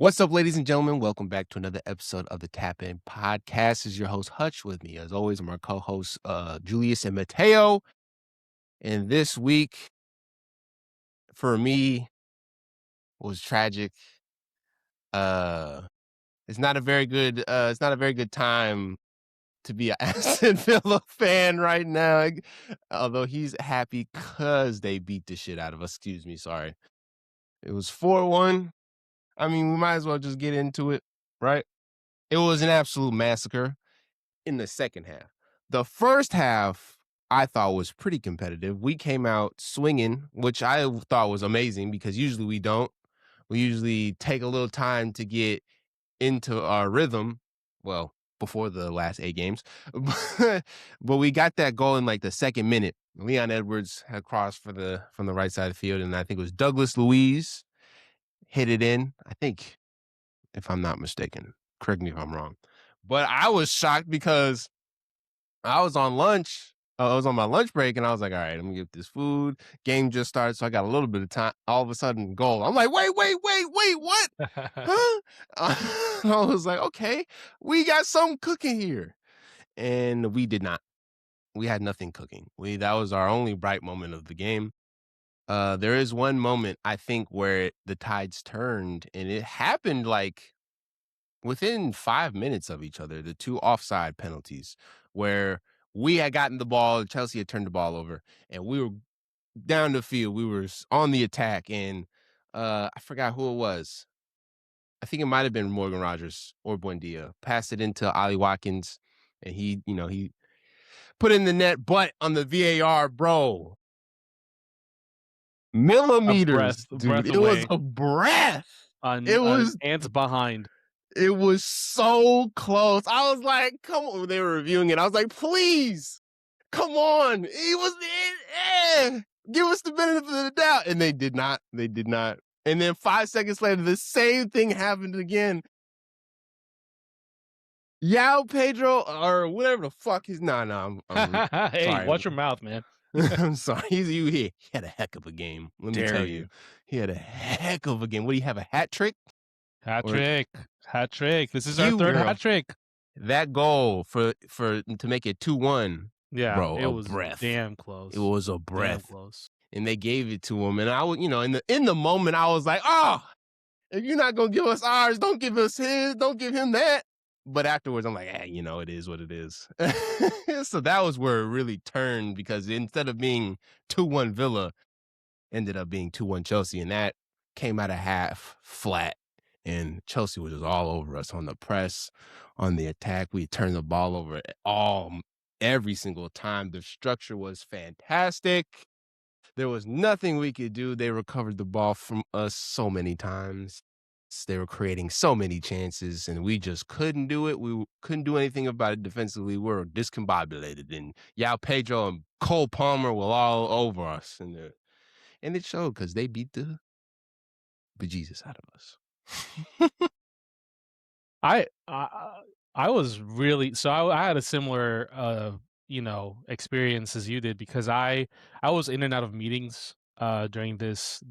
What's up, ladies and gentlemen? Welcome back to another episode of the Tap In Podcast. This is your host Hutch. With me, as always, are our co-hosts Julius and Mateo. And this week, for me, was tragic. Uh, it's not a very good. It's not a very good time to be an Aston Villa fan right now. Although he's happy because they beat the shit out of us. Excuse me, sorry. It was 4-1. I mean, we might as well just get into it, right? It was an absolute massacre in the second half. The first half, I thought was pretty competitive. We came out swinging, which I thought was amazing because usually we don't. We usually take a little time to get into our rhythm. Well, before the last 8 games. But we got that goal in like the second minute. Leon Edwards had crossed from the right side of the field, and I think it was Douglas Luiz hit it in. I think, if I'm not mistaken. Correct me if I'm wrong. But I was shocked because I was on lunch. I was on my lunch break, and I was like, all right, I'm going to get this food. Game just started, so I got a little bit of time. All of a sudden, goal. I'm like, wait, what? Huh? I was like, okay, we got something cooking here. And we did not. We had nothing cooking. That was our only bright moment of the game. There is one moment, I think, where the tides turned, and it happened like within 5 minutes of each other, the 2 offside penalties where we had gotten the ball, Chelsea had turned the ball over, and we were down the field. We were on the attack, and I forgot who it was. I think it might have been Morgan Rogers or Buendia. Passed it into Ollie Watkins, and he put in the net, but on the VAR, bro, millimeters, A dude. breath It was away a breath. on It was ants behind. It was so close. I was like, come on. They were reviewing it. I was like, please, come on. Give us the benefit of the doubt. And they did not. They did not. And then 5 seconds later, the same thing happened again. Yao Pedro, or whatever the fuck he's. I'm Hey, sorry. watch your mouth, man. I'm sorry. He had a heck of a game. Let me tell you. He had a heck of a game. What do you have, a hat trick? Hat trick. This is our third Girl. hat trick. That goal for to make it 2-1, Yeah, bro, it was breath. damn close. It was a breath. Damn close. And they gave it to him. And I would, in the moment, I was like, oh, if you're not gonna give us ours, don't give us his, don't give him that. But afterwards, I'm like, it is what it is. So that was where it really turned, because instead of being 2-1 Villa, ended up being 2-1 Chelsea, and that came out of half flat. And Chelsea was just all over us on the press, on the attack. We turned the ball over every single time. The structure was fantastic. There was nothing we could do. They recovered the ball from us so many times. They were creating so many chances, and we just couldn't do it. We couldn't do anything about it defensively. We were discombobulated, and Yao Pedro and Cole Palmer were all over us. And it showed, because they beat the bejesus out of us. I was really I had a similar experience as you did, because I was in and out of meetings during this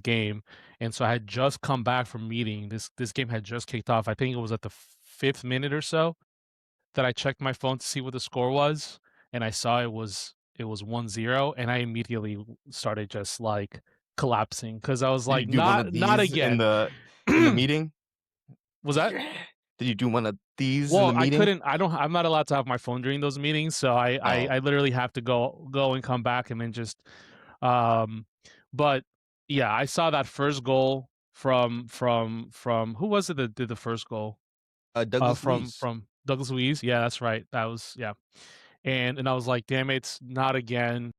game, and so I had just come back from meeting. This game had just kicked off. I think it was at the 5th minute or so that I checked my phone to see what the score was, and I saw it was 1-0, and I immediately started just like collapsing, because I was Did like, you do one of not these again. in the meeting? Was that? Did you do one of these in Well, the I meeting? couldn't. I'm not allowed to have my phone during those meetings, so I literally have to go and come back, and then just. But yeah, I saw that first goal from who was it that did the first goal? Douglas Luiz. From Douglas Luiz. Yeah, that's right. That was, yeah. And I was like, damn it, not again.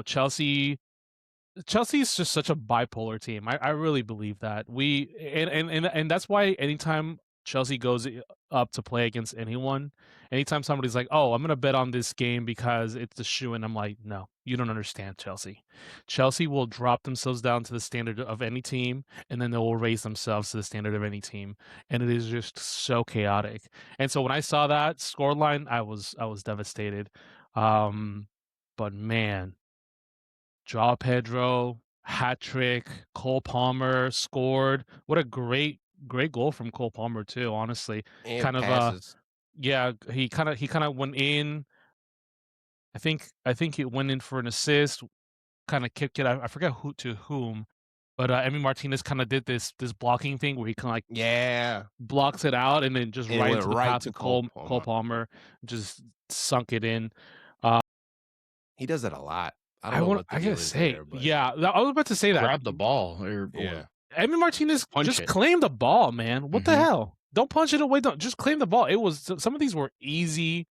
Chelsea's just such a bipolar team. I really believe that. And that's why anytime Chelsea goes up to play against anyone, anytime somebody's like, oh, I'm going to bet on this game because it's a shoe, and I'm like, no, you don't understand Chelsea. Chelsea will drop themselves down to the standard of any team, and then they will raise themselves to the standard of any team. And it is just so chaotic. And so when I saw that scoreline, I was devastated. But man, Joao Pedro, hat trick, Cole Palmer scored. What a great great goal from Cole Palmer too, honestly. And Kind of passes. yeah, he kind of went in. I think it went in for an assist, kind of kicked it. I forget who to whom, but Emi Martinez kind of did this blocking thing where he kind of like Yeah. blocks it out and then just And it right went into the right path to of Cole Cole Palmer. Palmer, just sunk it in. Uh, He does that a lot. I don't know what the I gotta deal is say, there, but yeah, I was about to say that. Grab the ball or yeah. Emi Martinez punch just it. claim the ball, man. What the Mhm. hell? Don't punch it away. Don't just claim the ball. It was some of these were easy,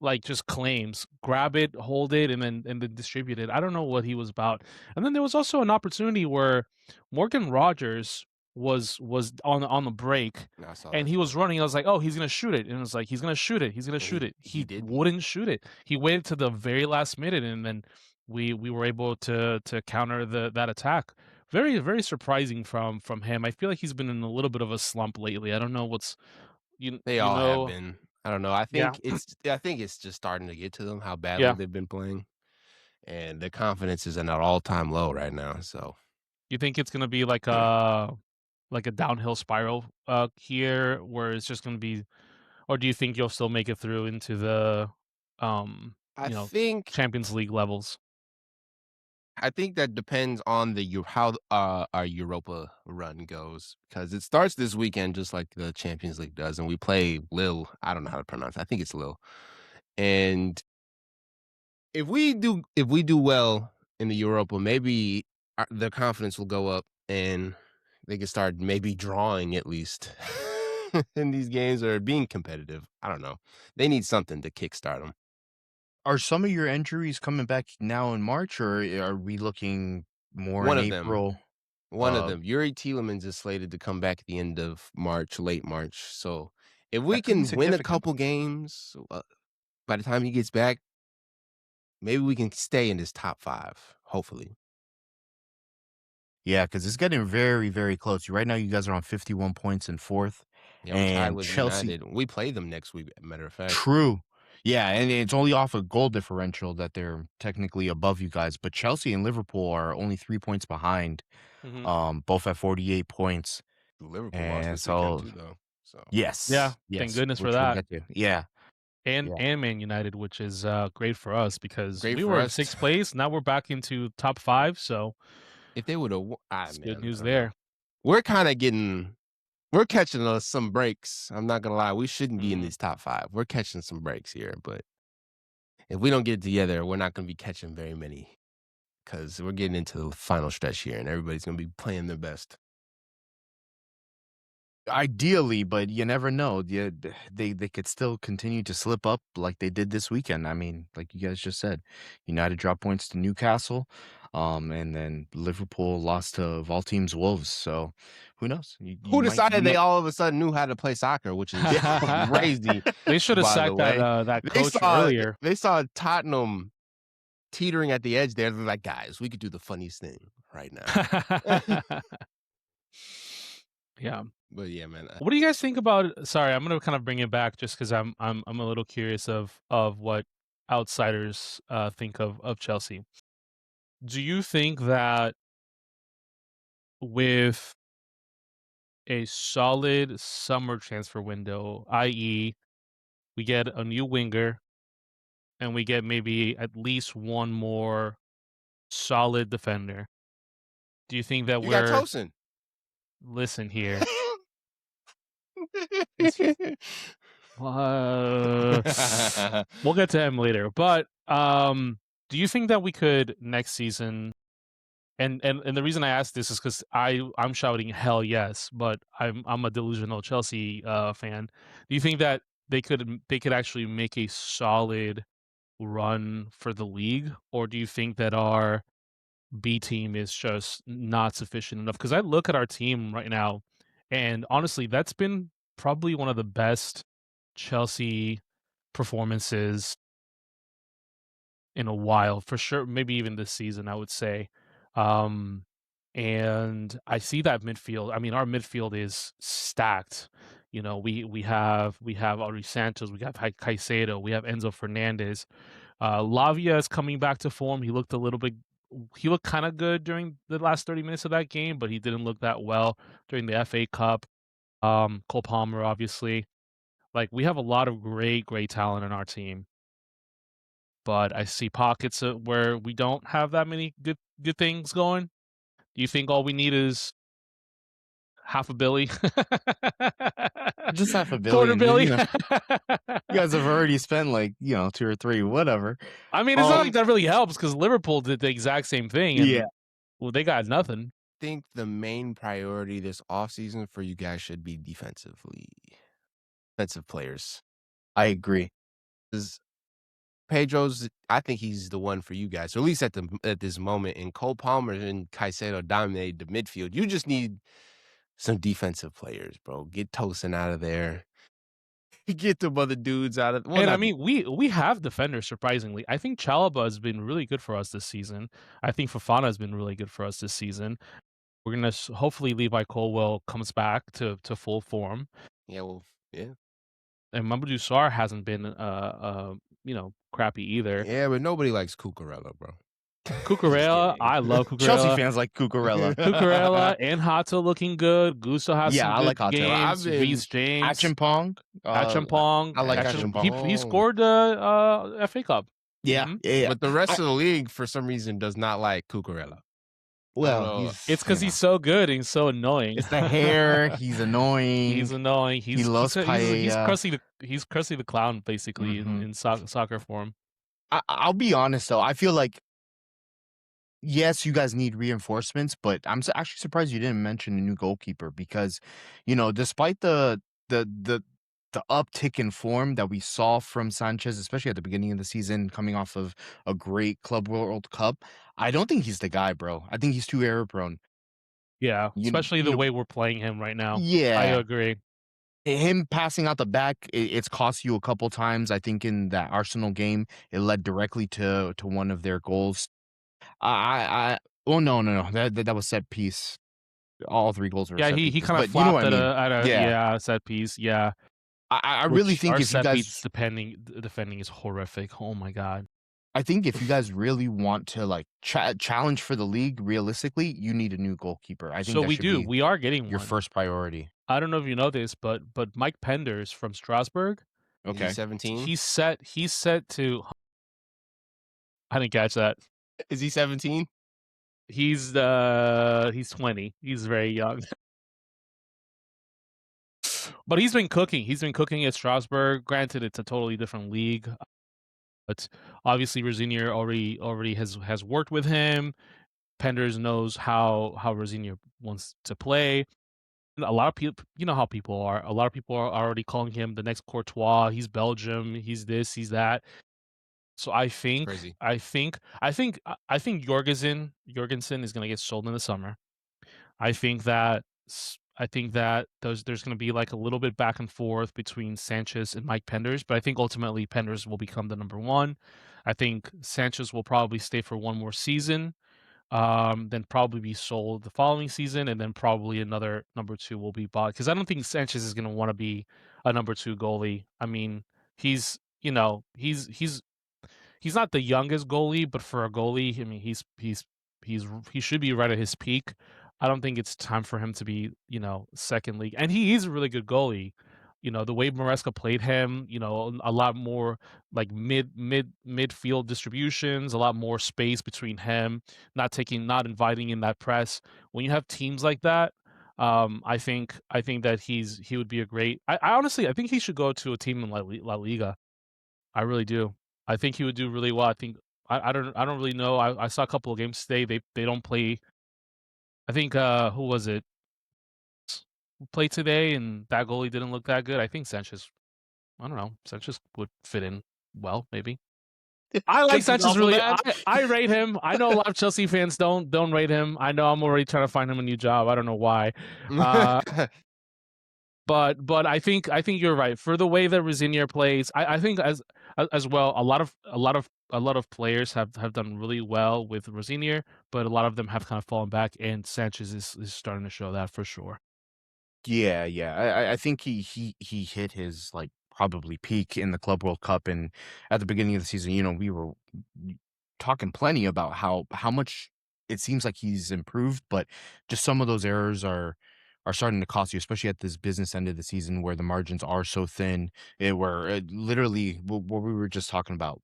like just claims. Grab it, hold it, and then distribute it. I don't know what he was about. And then there was also an opportunity where Morgan Rogers was on the break I saw and that he was too. running. I was like, oh, he's gonna shoot it. And it was like, he's gonna shoot it. He's gonna And shoot it. he He didn't. wouldn't shoot it. He waited to the very last minute and then we were able to counter that attack. Very, very surprising from him. I feel like he's been in a little bit of a slump lately. I don't know what's They you all have know been. I don't know. I yeah. think it's just starting to get to them how badly Yeah. they've been playing. And their confidence is at an all-time low right now. So You think it's gonna be like a downhill spiral here where it's just gonna be, or do you think you'll still make it through into the um I you know think Champions League levels? that depends on how our Europa run goes because it starts this weekend just like the Champions League does, and we play Lille. I don't know how to pronounce it. I think it's Lille. And if we do well in the Europa, maybe their confidence will go up and they can start maybe drawing at least in these games or being competitive. I don't know. They need something to kickstart them. Are some of your injuries coming back now in March, or are we looking more One in of them. April? One of them. Yuri Tielemans is slated to come back at the end of March, late March. So if we That could be can win a significant. couple games by the time he gets back, maybe we can stay in this top 5, hopefully. Yeah, because it's getting very, very close. Right now, you guys are on 51 points in fourth, Yeah, we're tied and with Chelsea. United. We play them next week, matter of fact. True. Yeah, and it's only off a goal differential that they're technically above you guys. But Chelsea and Liverpool are only 3 points behind, Hmm. both at 48 points. Liverpool lost And this weekend so, too, though. So Yeah, yes, thank yes, goodness for which we'll that. get to. Yeah, And yeah. Man United, which is great for us because great we for were in us. sixth place. Now we're back into top 5, so If they would have, it's good man, I news don't know. there. We're catching some breaks. I'm not gonna lie. We shouldn't be in Mhm. these top 5. We're catching some breaks here, but if we don't get it together, we're not gonna be catching very many because we're getting into the final stretch here, and everybody's gonna be playing their best. Ideally, but you never know. Yeah, they could still continue to slip up like they did this weekend. I mean, like you guys just said, United dropped points to Newcastle, and then Liverpool lost to of all teams Wolves. So who knows? You Who might you decided they might all of a sudden knew how to play soccer, which is crazy, They should have by the sacked that way. that They coach saw earlier. they saw Tottenham teetering at the edge there. They're like, guys, we could do the funniest thing right now. Yeah. But yeah, man. What do you guys think about? Sorry, I'm gonna kind of bring it back just because I'm a little curious of what outsiders think of Chelsea. Do you think that with a solid summer transfer window, i.e., we get a new winger and we get maybe at least one more solid defender, do you think that You got we're Tosin. listen here? It's uh, we'll get to him later, but do you think that we could next season? And the reason I ask this is because I'm shouting hell yes, but I'm a delusional Chelsea fan. Do you think that they could actually make a solid run for the league, or do you think that our B team is just not sufficient enough? Because I look at our team right now, and honestly, that's been probably one of the best Chelsea performances in a while, for sure. Maybe even this season, I would say. Um, and I see that midfield. I mean, our midfield is stacked. You know, we have Auri Santos, we have Caicedo, we have Enzo Fernandez. Lavia is coming back to form. He looked kind of good during the last 30 minutes of that game, but he didn't look that well during the FA Cup. Cole Palmer, obviously. Like, we have a lot of great, great talent in our team, but I see pockets where we don't have that many good things going. Do you think all we need is half a Billy? Just half a Quarter billion. Billy? You guys have already spent like 2 or 3, whatever. I mean, it's not like that really helps because Liverpool did the exact same thing, and Yeah. well, they got nothing. Think the main priority this offseason for you guys should be defensive players. I agree. Because Pedro's, I think he's the one for you guys, or at least at this moment. And Cole Palmer and Caicedo dominate the midfield. You just need some defensive players, bro. Get Tosin out of there. Get them other dudes out of. Well, And I not mean, we have defenders, surprisingly. I think Chalaba has been really good for us this season. I think Fofana has been really good for us this season. We're gonna hopefully Levi Colwell comes back to full form, yeah, well, yeah, and Mamadou Sarr hasn't been crappy either. yeah, but nobody likes Cucurella, bro. Cucurella, I love Cucurella. Chelsea fans like Cucurella. Cucurella and Hato looking good. Gusto has Yeah, some I good like Hato. games. I've been- Reece James, Achimpong. Achimpong. I like Achimpong. He scored the FA Cup. Yeah, Mhm. yeah. But the rest of the league, for some reason, does not like Cucurella. Well, It's because he's so good and he's so annoying. It's the hair. He's annoying. He's annoying. He loves he's paella. Crusty the Clown, basically, in soccer form. I'll be honest though. I feel like yes, you guys need reinforcements, but I'm actually surprised you didn't mention a new goalkeeper because, despite the uptick in form that we saw from Sanchez, especially at the beginning of the season, coming off of a great Club World Cup, I don't think he's the guy, bro. I think he's too error prone. Yeah, You- especially you the know- way we're playing him right now. Yeah, I agree. him passing out the back, it's cost you a couple times. I think in that Arsenal game, it led directly to one of their goals. Oh no, that was set piece. All 3 goals were Yeah, set he pieces, kind of but you know flopped what I at mean. a Yeah. set piece. Yeah, I really Which think our if you set piece guys, defending is horrific. Oh my god. I think if you guys really want to like challenge for the league, realistically, you need a new goalkeeper. I think So that we should do. be We are getting your one. first priority. I don't know if you know this, but Mike Penders from Strasbourg, Okay. 17. he's set to. I didn't catch that. Is he 17? He's 20. He's very young. But he's been cooking. He's been cooking at Strasbourg. Granted, it's a totally different league. But obviously Rosinier already has worked with him. Penders knows how Rosinier wants to play. A lot of people, you know how people are. A lot of people are already calling him the next Courtois. He's Belgium. He's this. He's that. So I think Crazy. Jorgensen is going to get sold in the summer. I think that there's going to be like a little bit back and forth between Sanchez and Mike Penders, but I think ultimately Penders will become the number one. I think Sanchez will probably stay for one more season, then probably be sold the following season, and then probably another number two will be bought because I don't think Sanchez is going to want to be a number two goalie. I mean, he's he's not the youngest goalie, but for a goalie, I mean, he should be right at his peak. I don't think it's time for him to be, second league. And he is a really good goalie. The way Maresca played him, a lot more like midfield distributions, a lot more space between him, not inviting in that press. When you have teams like that, I think that he would be a great. I honestly I think he should go to a team in La Liga. I really do. I think he would do really well. I think I don't really know. I saw a couple of games today. They don't play. I think who was it? Who played today and that goalie didn't look that good. I think Sanchez. I don't know. Sanchez would fit in well, maybe. I like Just Sanchez off of really. that? I rate him. I know a lot of Chelsea fans don't rate him. I know I'm already trying to find him a new job. I don't know why. But I think you're right. For the way that Rosinier plays, I think as well, a lot of players have done really well with Rosinier, but a lot of them have kind of fallen back, and Sanchez is starting to show that for sure. Yeah. I think he hit his like probably peak in the Club World Cup, and at the beginning of the season, we were talking plenty about how much it seems like he's improved, but just some of those errors are are starting to cost you, especially at this business end of the season where the margins are so thin. Where literally what we were just talking about,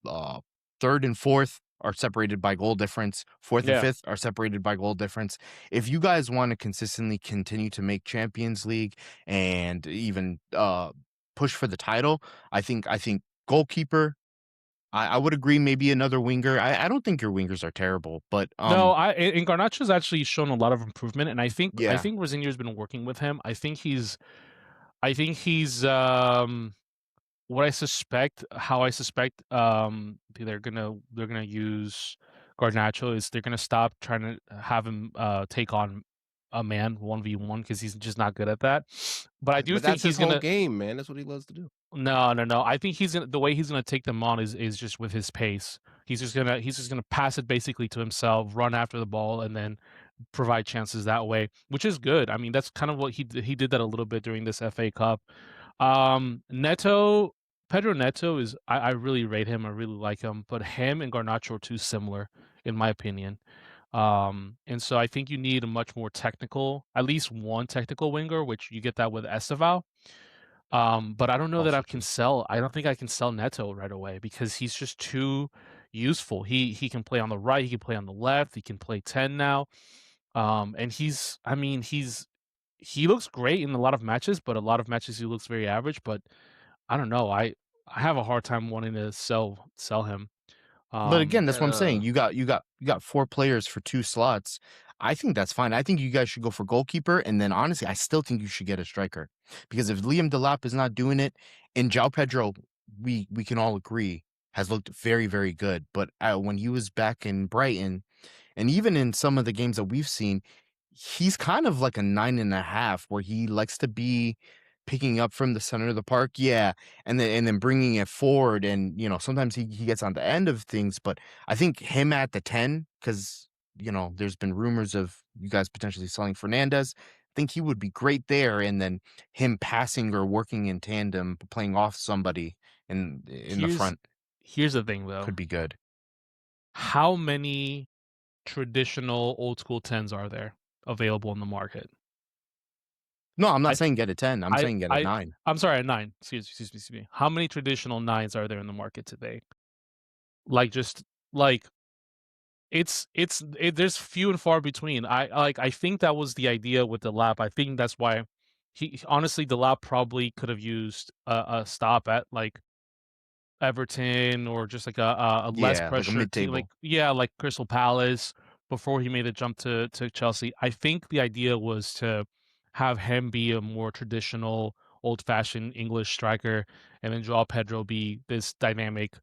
uh, third and fourth are separated by goal difference. Fourth and Yeah. fifth are separated by goal difference. If you guys want to consistently continue to make Champions League and even push for the title, I think goalkeeper. I would agree. Maybe another winger. I don't think your wingers are terrible, but No, and Garnacho's actually shown a lot of improvement, and I think yeah, Rosinier's been working with him. I think he's what I suspect, they're gonna use Garnacho is they're gonna stop trying to have him take on a man 1v1 because he's just not good at that. But I do But think that's his he's whole gonna game, man. That's what he loves to do. no. I think the way he's gonna take them on is just with his pace. He's just gonna pass it basically to himself, run after the ball, and then provide chances that way, which is good. I mean, that's kind of what he did that a little bit during this FA Cup. Neto, Pedro Neto is I really rate him. I really like him, but him and Garnacho are too similar in my opinion. And so I think you need a much more technical, at least one technical winger, which you get that with Esteval. But I don't know that also true. I don't think I can sell Neto right away because he's just too useful. He can play on the right, he can play on the left, he can play 10 now. And he looks great in a lot of matches, but a lot of matches he looks very average. But I don't know. I have a hard time wanting to sell him. But again, that's what I'm saying. Uh, You got 4 players for 2 slots. I think that's fine. I think you guys should go for goalkeeper, and then honestly, I still think you should get a striker. Because if Liam Delap is not doing it, and João Pedro, we can all agree, has looked very, very good. But when he was back in Brighton, and even in some of the games that we've seen, he's kind of like a 9.5, where he likes to be picking up from the center of the park, yeah, and then bringing it forward, and sometimes he gets on the end of things, but I think him at the 10, because there's been rumors of you guys potentially selling Fernandez. I think he would be great there, and then him passing or working in tandem, playing off somebody in the Here's front here's the thing though. could be good. How many traditional old school 10s are there available in the market? No, I'm not I saying get a 10. I'm I saying get a I 9. I'm sorry, a 9. Excuse me. How many traditional 9s are there in the market today? Like just like there's few and far between. I think that was the idea with the lap. I think that's why he honestly the lap probably could have used a stop at like Everton or just like a less Yeah, like a pressure team, mid-table. like Crystal Palace before he made the jump to Chelsea. I think the idea was to have him be a more traditional, old-fashioned English striker, and then Joao Pedro be this dynamic,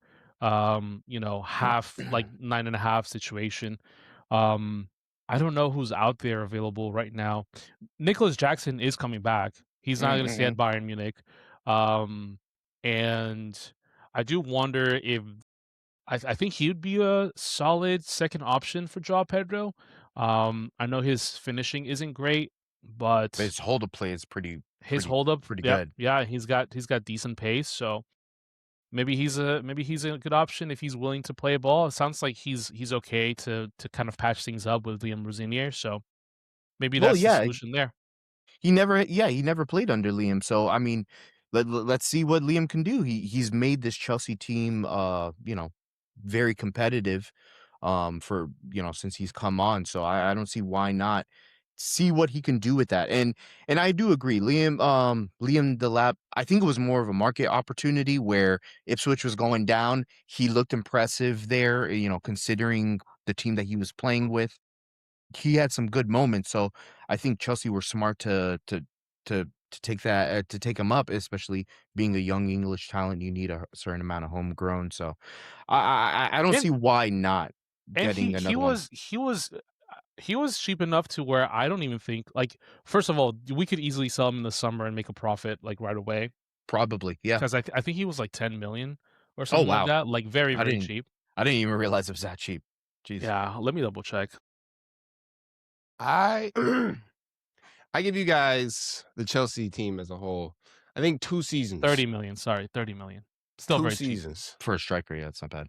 half like 9.5 situation. Um, I don't know who's out there available right now. Nicholas Jackson is coming back. He's not going to stay at Mm-mm. Bayern Munich. Um, and I do wonder if I think he would be a solid second option for Joao Pedro. I know his finishing isn't great, But but his hold up play is his hold up, pretty yep, good. yeah, he's got decent pace. So maybe he's a good option if he's willing to play a ball. It sounds like he's okay to kind of patch things up with Liam Rosinier. So maybe Well, that's the yeah, solution there. he never played under Liam. So I mean, let's see what Liam can do. He's made this Chelsea team very competitive for since he's come on. So I don't see why not see what he can do with that. And I do agree. Liam Delap, I think it was more of a market opportunity where Ipswich was going down. He looked impressive there, considering the team that he was playing with. He had some good moments, so I think Chelsea were smart to take him up, especially being a young English talent. You need a certain amount of homegrown, so I don't And see why not and getting he another one. was he was he was cheap enough to where I don't even think like first of all, we could easily sell him in the summer and make a profit like right away Probably, yeah. because I think he was like 10 million or Oh something like wow, that, like very I very didn't cheap. I didn't even realize it was that cheap. Jeez. Yeah, let me double check. I I give you guys the Chelsea team as a whole. I think 2 seasons. 30 million, sorry, 30 million. Still 2 very cheap. seasons. For a striker, yeah, it's not bad.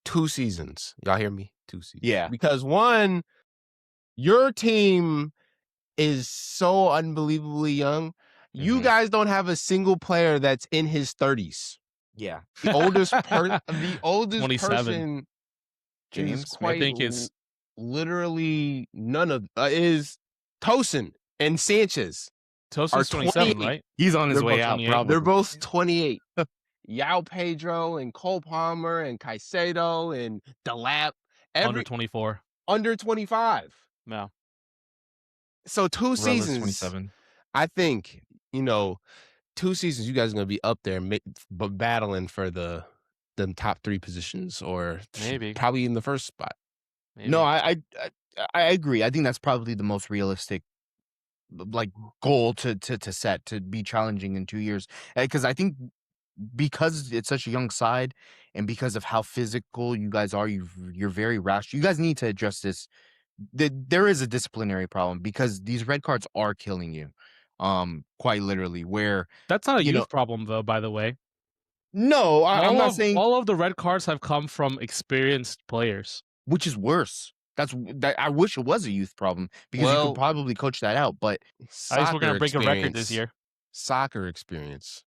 2 seasons. Y'all hear me? 2 seasons. Yeah. Because one, your team is so unbelievably young. You Mhm. guys don't have a single player that's in his 30s. Yeah. The oldest person 27. is James, I quite think it's literally none of is Tosin and Sanchez are Tosin's 27, 28. right? he's on his They're way both out, 28. probably. They're both 28. Yao Pedro and Cole Palmer and Caicedo and Delap, Under 24. under 25. Yeah. So 2 Rella's seasons, 27. I think, 2 seasons you guys are gonna be up there but battling for them top 3 positions or Maybe. probably in the first spot. Maybe. No, I agree. I think that's probably the most realistic like goal to set, to be challenging in 2 years. Because I think because it's such a young side and because of how physical you guys are, you're very rash. You guys need to address this. There is a disciplinary problem because these red cards are killing you. Quite literally, where That's not a you know, youth problem, though, by the way. no, I'm not saying All of the red cards have come from experienced players. which is worse. That I wish it was a youth problem because you Well, could probably coach that out. But At least we're gonna soccer break a record this experience, year. soccer experience,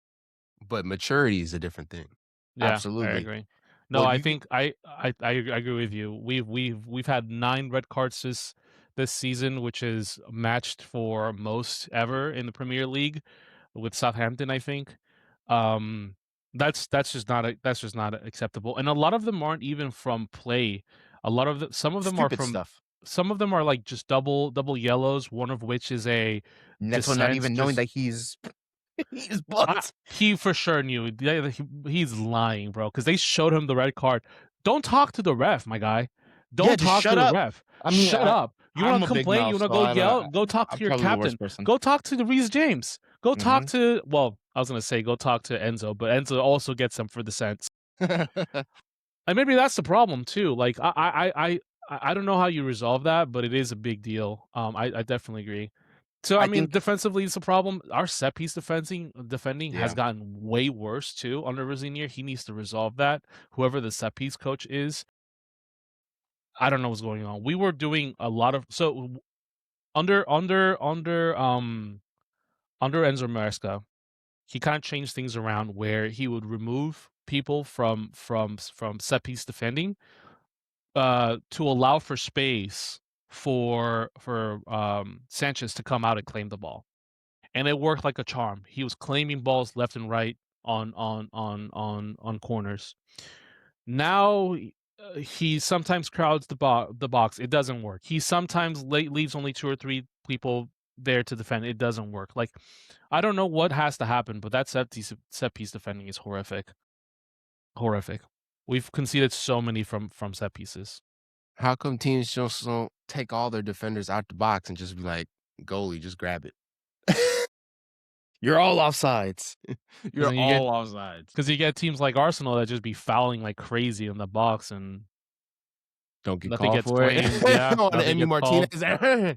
but maturity is a different thing. Yeah, I absolutely, agree. No, well, I you think I agree with you. We've had 9 red cards this season, which is matched for most ever in the Premier League with Southampton, I think. That's just not acceptable. And a lot of them aren't even from play. Some of them are stupid from stuff. some of them are like just double yellows, one of which is a Neto not even knowing that he's he's booked. he for sure knew. He's lying, bro, because they showed him the red card. Don't talk to the ref, my guy. Yeah, Don't just talk to shut the up. ref. I mean, Shut up. You want I'm to a big complain? You mouth, want to so go I yell? don't- Go talk I'm to your probably the worst captain. person. Go talk to the Reece James. Go talk Mhm. to. Well, I was gonna say go talk to Enzo, but Enzo also gets them for the sense. And maybe that's the problem too. Like I don't know how you resolve that, but it is a big deal. I definitely agree. So I I mean, think defensively, it's a problem. Our set piece defending has Yeah. gotten way worse too under Rosinier. He needs to resolve that. Whoever the set piece coach is, I don't know what's going on. We were doing a lot of under Enzo Maresca. He kind of changed things around where he would remove people from set piece defending to allow for space for Sanchez to come out and claim the ball. And it worked like a charm. He was claiming balls left and right on corners. Now he sometimes crowds the box. It doesn't work. He sometimes leaves only 2 or 3 people there to defend. It doesn't work. Like I don't know what has to happen, but that set piece defending is horrific. Horrific. We've conceded so many from set pieces. How come teams just don't take all their defenders out the box and just be like, goalie, just grab it? You're all offsides. You're then you get- all offsides. Because you get teams like Arsenal that just be fouling like crazy in the box and Don't get nothing called gets for it. claimed, yeah, On nothing Emi gets called. Martinez.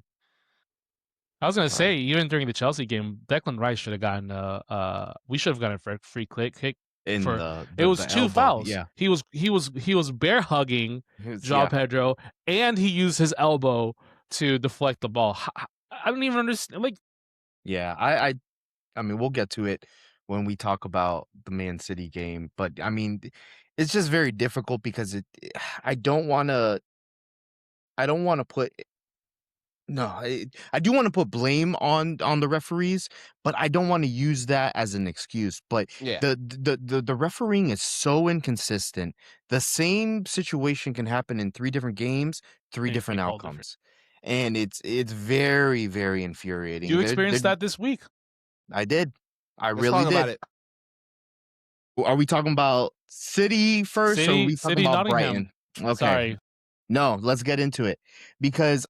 I was gonna say, even during the Chelsea game, Declan Rice should have gotten we should have gotten a free kick In for the it was the 2 elbow, fouls. yeah. He was bear hugging It's- João yeah. Pedro, and he used his elbow to deflect the ball. I don't even understand. Like, Yeah, I mean, we'll get to it when we talk about the Man City game, but I mean, it's just very difficult because I don't want to put no, I do want to put blame on the referees, but I don't want to use that as an excuse. But Yeah. the refereeing is so inconsistent. The same situation can happen in 3 different games, 3 And different be called different. outcomes. And it's very, very infuriating. you experienced that this week. I did. I Let's really talk did. about it. Are we talking about City first, or are we talking City, about Nottingham. Brighton? Okay. Sorry. No, let's get into it because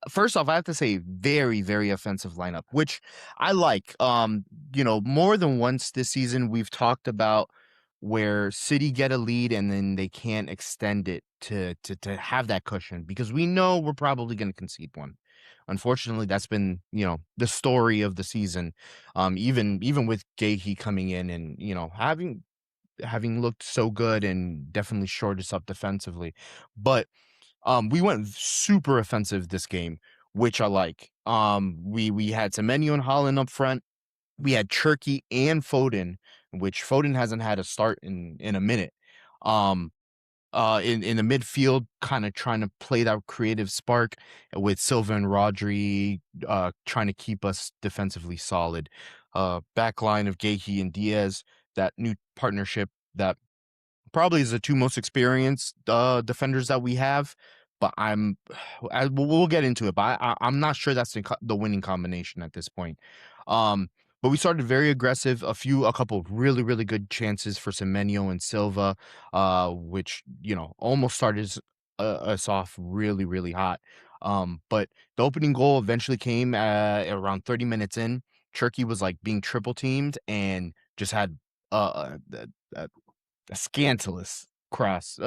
first off, I have to say very, very offensive lineup, which I like. More than once this season we've talked about where City get a lead and then they can't extend it to have that cushion because we know we're probably going to concede one. Unfortunately, that's been, the story of the season. Even with Gahey coming in and, having looked so good and definitely shored us up defensively. But we went super offensive this game which I like. We had Semenyo and Holland up front. We had Cherky and Foden, which Foden hasn't had a start in a minute. In the midfield, kind of trying to play that creative spark with Silva and Rodri, trying to keep us defensively solid. Back line of Gahey and Diaz, that new partnership that probably is the two most experienced defenders that we have. But we'll get into it. But I'm not sure that's the winning combination at this point. But we started very aggressive. A couple of really, really good chances for Semenyo and Silva, which almost started us off really, really hot. But the opening goal eventually came around 30 minutes in. Turkey was like being triple teamed and just had a scandalous cross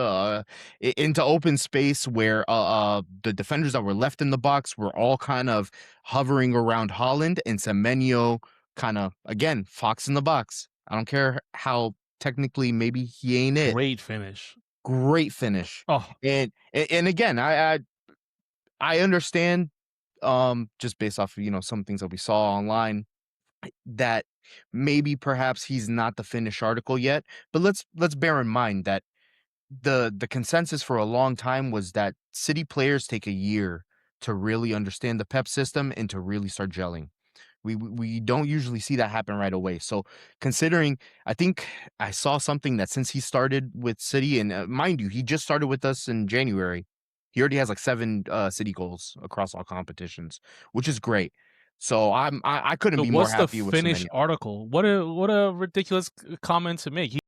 into open space where the defenders that were left in the box were all kind of hovering around Holland, and Semenyo kind of, again, fox in the box. I don't care how technically maybe he ain't it. Great finish. Great finish. Oh, And again, I understand just based off of some things that we saw online that maybe perhaps he's not the finished article yet, but let's bear in mind that the consensus for a long time was that City players take a year to really understand the Pep system and to really start gelling. We don't usually see that happen right away. So considering, I think I saw something that since he started with City, and mind you, he just started with us in January. He already has like 7 City goals across all competitions, which is great. So I couldn't so be more what's the happy with finished Semenyo. article? What a ridiculous comment to make.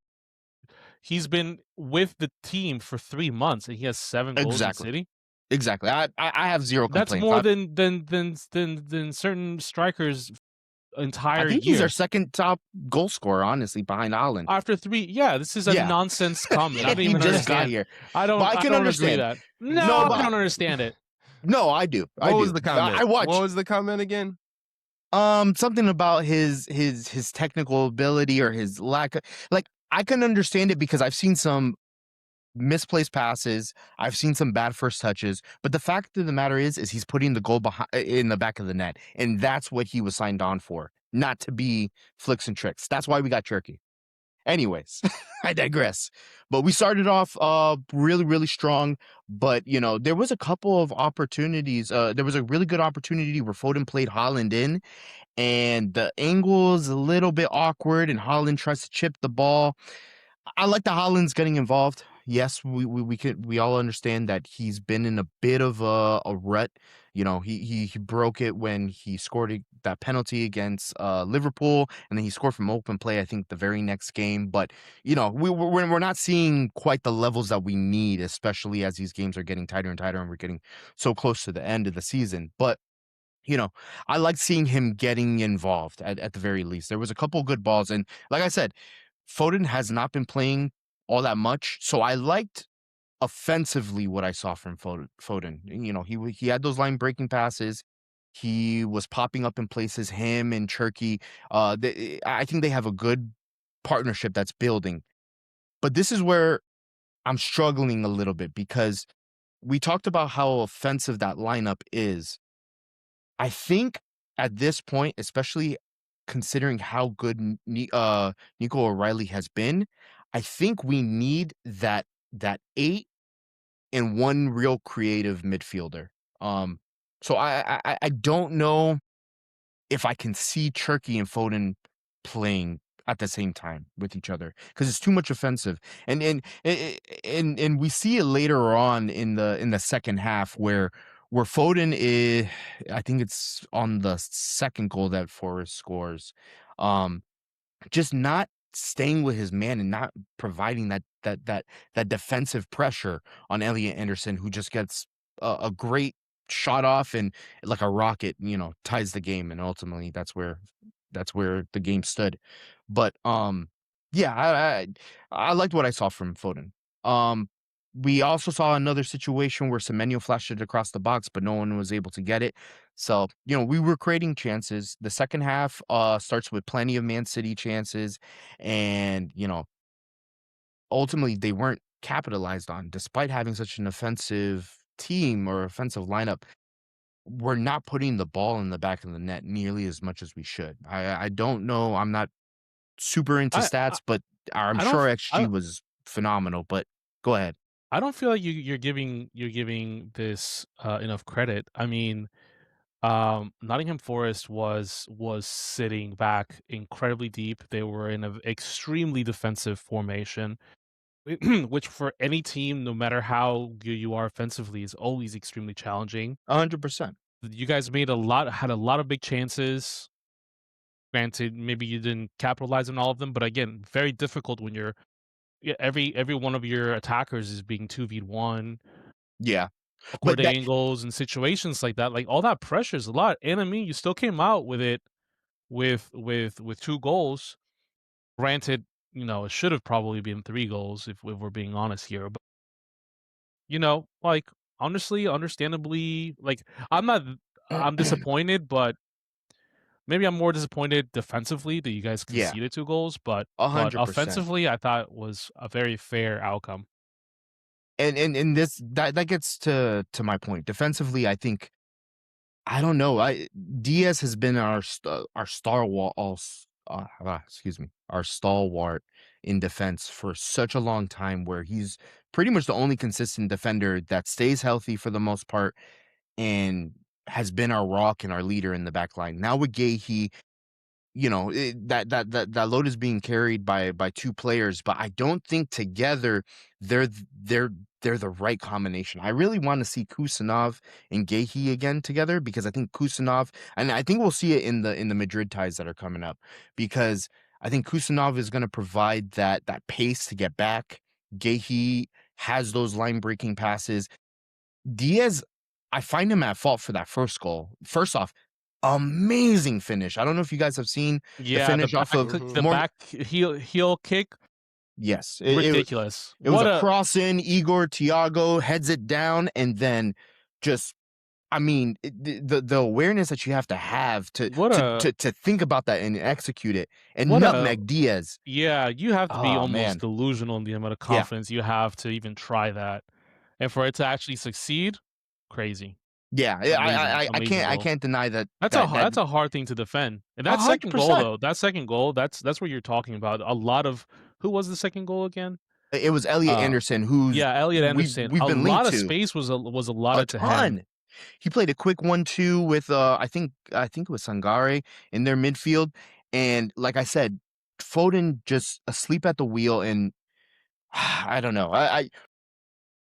He's been with the team for 3 months and he has 7 goals in Exactly. City. Exactly. I have zero That's complaints. more than certain strikers' I entire think he's year. our second top goal scorer, honestly, behind Holland. After 3, yeah, this is a Yeah. nonsense comment. I don't He even just got understand. here. I But I can don't understand. agree that. No, No, but I don't understand it. no, I do. I What do. was the comment? I watch. What was the comment again? Something about his technical ability or his lack of, like, I can understand it because I've seen some misplaced passes. I've seen some bad first touches, but the fact of the matter is he's putting the goal behind in the back of the net, and that's what he was signed on for, not to be flicks and tricks. That's why we got Turkey. Anyways, I digress. But we started off really, really strong. But there was a couple of opportunities. There was a really good opportunity where Foden played Holland in, and the angle is a little bit awkward, and Holland tries to chip the ball. I like that Holland's getting involved. Yes, we all understand that he's been in a bit of a rut. He broke it when he scored that penalty against Liverpool, and then he scored from open play, I think, the very next game. But we're not seeing quite the levels that we need, especially as these games are getting tighter and tighter, and we're getting so close to the end of the season. But I like seeing him getting involved at the very least. There was a couple good balls, and like I said, Foden has not been playing all that much, so I liked offensively what I saw from Foden. He had those line breaking passes. He was popping up in places. Him and Turkey, I think they have a good partnership that's building. But this is where I'm struggling a little bit because we talked about how offensive that lineup is. I think at this point, especially considering how good Nico O'Reilly has been, I think we need that 8 and one real creative midfielder. Um, so I don't know if I can see Turkey and Foden playing at the same time with each other because it's too much offensive. And we see it later on in the second half where Foden is, I think it's on the second goal that Forrest scores. Um, just not staying with his man and not providing that defensive pressure on Elliot Anderson, who just gets a great shot off and like a rocket, ties the game, and ultimately that's where the game stood. But yeah, I liked what I saw from Foden. Um, we also saw another situation where Semenyo flashed it across the box, but no one was able to get it. So, we were creating chances. The second half starts with plenty of Man City chances, and ultimately they weren't capitalized on despite having such an offensive team or offensive lineup. we're not putting the ball in the back of the net nearly as much as we should. I don't know. I'm not super into I I stats, but I'm I don't sure f XG was phenomenal. But go ahead. I don't feel like you're giving this, enough credit. I mean, Nottingham Forest was sitting back incredibly deep. They were in an extremely defensive formation, which for any team, no matter how good you are offensively, is always extremely challenging. 100%. You guys had a lot of big chances. Granted, maybe you didn't capitalize on all of them, but again, very difficult when every one of your attackers is being 2v1, Yeah, awkward but that angles and situations like that. Like all that pressure is a lot. And I mean, you still came out with it with 2 goals. Granted, it should have probably been 3 goals if we're being honest here. But like honestly, understandably, like I'm not I'm disappointed, but maybe I'm more disappointed defensively that you guys yeah, conceded 2 goals, but 100%. offensively, I thought was a very fair outcome. And this that gets to my point. Defensively, I think I don't know. Diaz has been our excuse me, our stalwart in defense for such a long time, where he's pretty much the only consistent defender that stays healthy for the most part and has been our rock and our leader in the back line. Now with Gahey, that load is being carried by 2 players, but I don't think together they're they're the right combination. I really wanna see Kusanov and Gahey again together, because I think Kusanov, and I think we'll see it in the Madrid ties that are coming up, because I think Kusanov is gonna provide that pace to get back. Gahey has those line breaking passes. Diaz, I find him at fault for that first goal. First off, amazing finish. I don't know if you guys have seen the Yeah, finish off of the Mhm. Morgan. back heel kick, Yes, ridiculous. it was What a a cross in. Igor Thiago heads it down, and then just, I mean, the awareness that you have to what a to think about that and execute it, and what a nutmeg Diaz. yeah, you have to be Oh almost man, delusional in the amount of yeah, confidence you have to even try that. And for it to actually succeed, crazy. yeah. Amazing, I amazing goal. can't deny that That's a hard thing to defend. And a that hundred second goal percent. though, that's what you're talking about. A lot of who was the second goal again? It was Elliot Uh Anderson, who's yeah, Elliot Anderson. we've A been lot linked of to space was a allotted to him. ton. He played a quick 1-2 with, I think it was Sangare in their midfield, and like I said, Foden just asleep at the wheel, and I don't know. I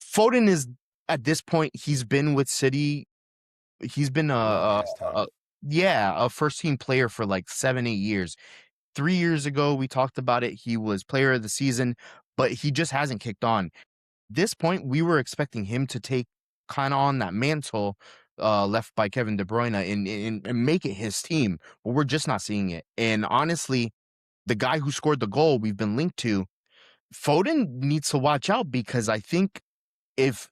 Foden is, at this point, he's been with City. He's been Long ass time. yeah, a first team player for like 7, 8 years. 3 years ago, we talked about it. He was player of the season, but he just hasn't kicked on. This point, we were expecting him to take kind of on that mantle left by Kevin De Bruyne and make it his team, but we're just not seeing it. And honestly, the guy who scored the goal we've been linked to, Foden needs to watch out, because I think if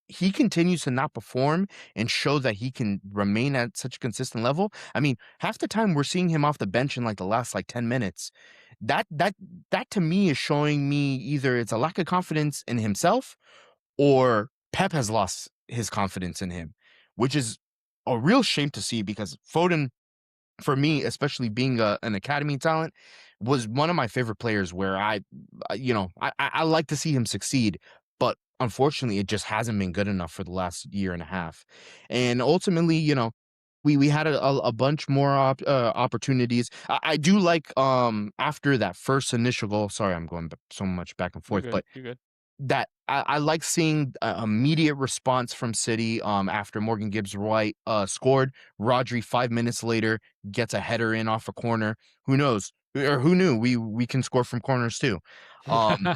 he continues to not perform and show that he can remain at such a consistent level, I mean, half the time we're seeing him off the bench in like the last like 10 minutes. That that that to me is showing me either it's a lack of confidence in himself, or Pep has lost his confidence in him, which is a real shame to see, because Foden, for me, especially being an academy talent, was one of my favorite players, where I like to see him succeed, but unfortunately, it just hasn't been good enough for the last year and a half. And ultimately, we had a bunch more opportunities. I do like, after that first initial goal. Sorry, I'm going so much back and You're forth, good. but You're good. that I like seeing immediate response from City after Morgan Gibbs White scored. Rodri 5 minutes later gets a header in off a corner. Who knows? Or who knew we can score from corners too? Um,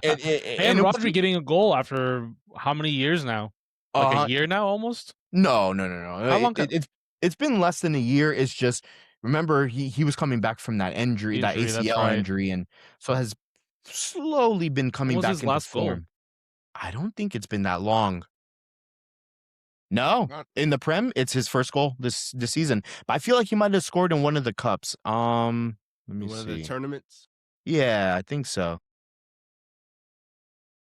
and And it was Rodri getting a goal after how many years now? Like a uh year now almost? no. How long It's been less than a year. It's just, remember, he was coming back from that injury, that injury, that's ACL right. injury, and so has slowly been When coming was back his into last goal? form. I don't think it's been that long. No, Not in the Prem, it's his first goal this season. But I feel like he might have scored in one of the cups. Let me in one of the see. tournaments. Yeah, I think so.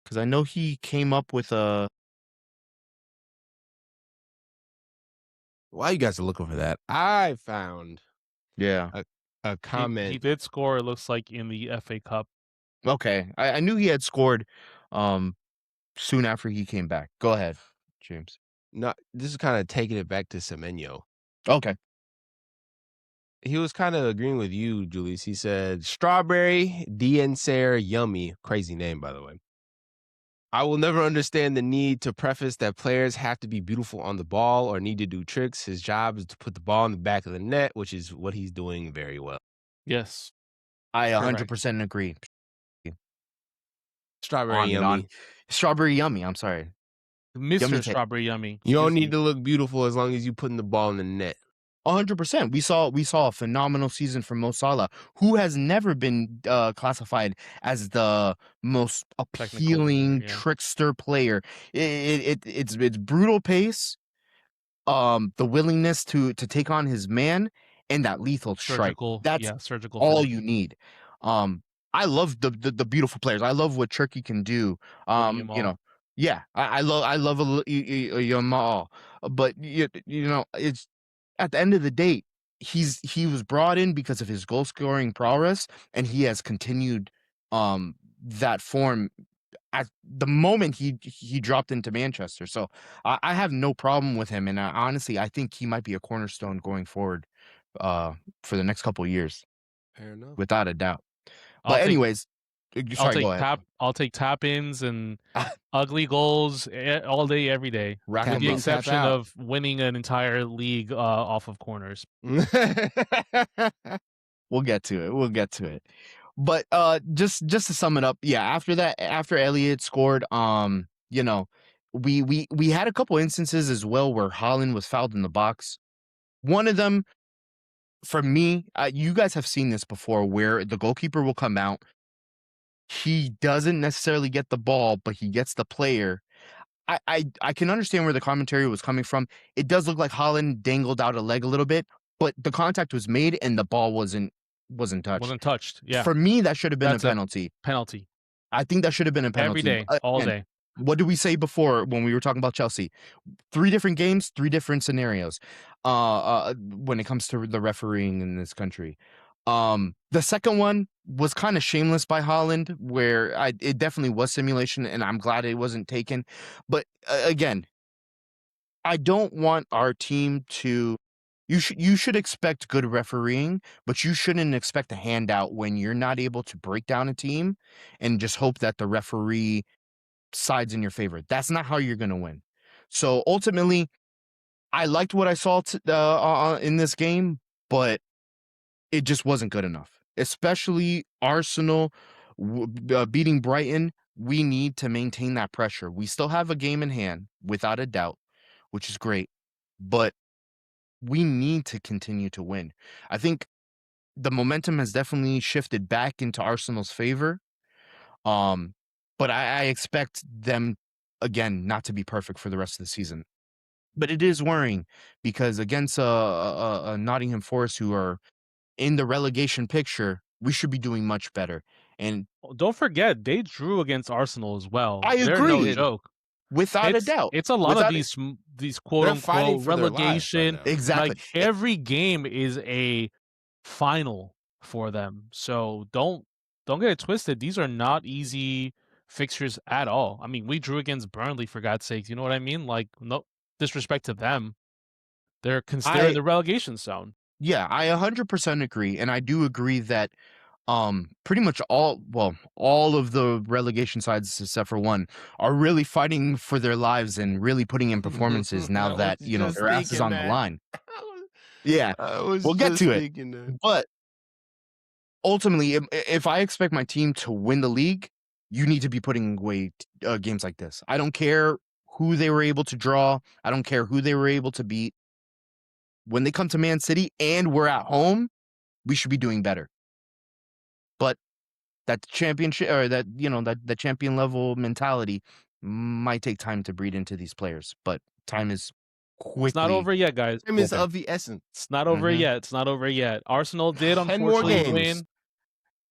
Because I know he came up with a While you guys are looking for that, I found Yeah. a He comment. did score, it looks like, in the FA Cup. Okay. I knew he had scored soon after he came back. Go ahead, James. This is kind of taking it back to Semenyo. Okay. He was kind of agreeing with you, Julius. He said, "Strawberry Dienser Yummy." Crazy name, by the way. I will never understand the need to preface that players have to be beautiful on the ball or need to do tricks. His job is to put the ball in the back of the net, which is what he's doing very well. Yes. I Correct. 100% agree. Strawberry On and on. Yummy. Strawberry Yummy. I'm sorry. Yummy Mr. cake. Strawberry Yummy. You don't Excuse need me. to look beautiful as long as you putting the ball in the net. 100%. We saw a phenomenal season from Mo Salah, who has never been classified as the most Technical player, appealing yeah. trickster player. It's brutal pace, the willingness to take on his man, and that lethal strike. Surgical, That's surgical all finish. you need. I love the beautiful players. I love what Turkey can do. Winnie You Yamal. know, yeah, I love a Yamal, but you know, it's at the end of the day, he was brought in because of his goal scoring prowess, and he has continued that form at the moment he dropped into Manchester. So I have no problem with him, and honestly, I think he might be a cornerstone going forward for the next couple of years, Fair enough. without a doubt. I'll But take anyways, sorry, go ahead. I'll take tap-ins and ugly goals all day, every day, Rack with 'em the up. exception out. of winning an entire league off of corners. We'll get to it. We'll get to it. But just to sum it up, yeah, after that, after Elliott scored, you know, we had a couple instances as well where Haaland was fouled in the box. One of them, for me, you guys have seen this before, where the goalkeeper will come out. He doesn't necessarily get the ball, but he gets the player. I can understand where the commentary was coming from. It does look like Haaland dangled out a leg a little bit, but the contact was made and the ball wasn't touched. Wasn't touched. Yeah, For me, that should have been that's a a penalty. penalty I think that should have been a penalty. every day, all Again, day. what did we say before when we were talking about Chelsea? 3 different games, 3 different scenarios. When it comes to the refereeing in this country. The second one was kind of shameless by Haaland, where it definitely was simulation, and I'm glad it wasn't taken. But again, I don't want our team to. You should expect good refereeing, but you shouldn't expect a handout when you're not able to break down a team and just hope that the referee sides in your favor. That's not how you're going to win. So ultimately, I liked what I saw in this game, but it just wasn't good enough. Especially Arsenal beating Brighton, we need to maintain that pressure. We still have a game in hand, without a doubt, which is great, but we need to continue to win. I think the momentum has definitely shifted back into Arsenal's favor. But I expect them, again, not to be perfect for the rest of the season. But it is worrying because against a Nottingham Forest, who are in the relegation picture, we should be doing much better. And Don't forget, they drew against Arsenal as well. I They're no agree. joke. Without a doubt. It's a lot Without of a- these quote They're fighting unquote for their lives right relegation. now. Exactly. Like every game is a final for them. So don't get it twisted. These are not easy fixtures at all. I mean, we drew against Burnley, for God's sakes. You know what I mean? Like, no disrespect to them. They're considering the relegation zone. Yeah, I 100% agree. And I do agree that pretty much all of the relegation sides except for one are really fighting for their lives and really putting in performances now that their ass is on the line. Yeah, we'll get to it. But ultimately, if I expect my team to win the league, you need to be putting away games like this. I don't care who they were able to draw. I don't care who they were able to beat. When they come to Man City and we're at home, we should be doing better. But that championship, or that champion level mentality might take time to breed into these players. But time is quickly. It's not over yet, guys. Time is of the essence. It's not over yet. It's not over yet. Arsenal did 10 more unfortunately games.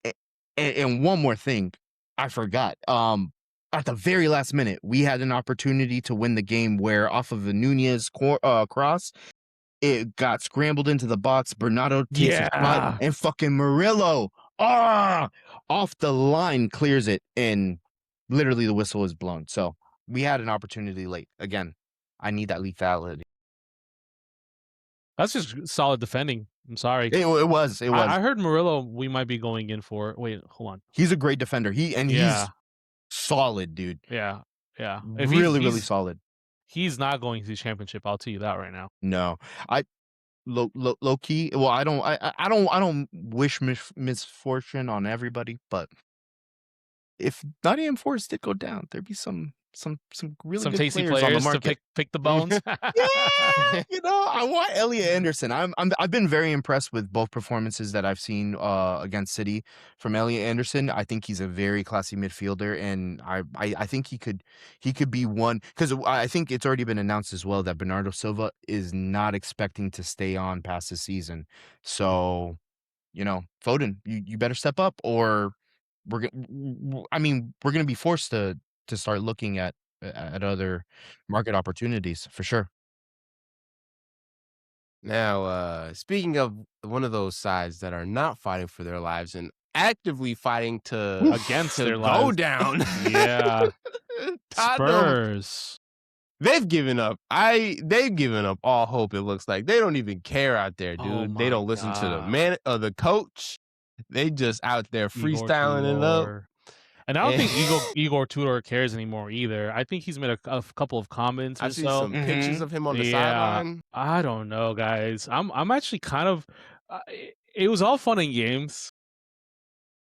win. And one more thing, I forgot. At the very last minute, we had an opportunity to win the game where off of a Nunez cross, It got scrambled into the box. Bernardo takes a shot, and fucking Murillo, off the line, clears it, and literally the whistle is blown. So we had an opportunity late. Again, I need that lethality. That's just solid defending. I'm sorry. It was. I heard Murillo we might be going in for. Wait, hold on. He's a great defender. He's solid, dude. Yeah. If Really solid. He's not going to the championship. I'll tell you that right now. No, low key. Well, I don't wish misfortune on everybody, but if Nottingham Forest did go down, there'd be some really Some good tasty players on the players to market. pick the bones. Yeah, I want Elliot Anderson. I've been very impressed with both performances that I've seen against City from Elliot Anderson. I think he's a very classy midfielder, and I think he could be one, because I think it's already been announced as well that Bernardo Silva is not expecting to stay on past the season. So, Foden, you better step up, or we're gonna be forced to start looking at other market opportunities for sure. Now, speaking of one of those sides that are not fighting for their lives and actively fighting to Against their go lives. down, Yeah. Tottenham, Spurs. they've given up. They've given up all hope. It looks like they don't even care out there, dude. Oh They my don't listen to the God. man or the coach. They just out there Igor freestyling it up. Tudor. And I don't think Igor Tudor cares anymore either. I think he's made a couple of comments I or see so. some pictures of him on the Yeah, sideline. I don't know, guys. I'm actually kind of. It was all fun and games,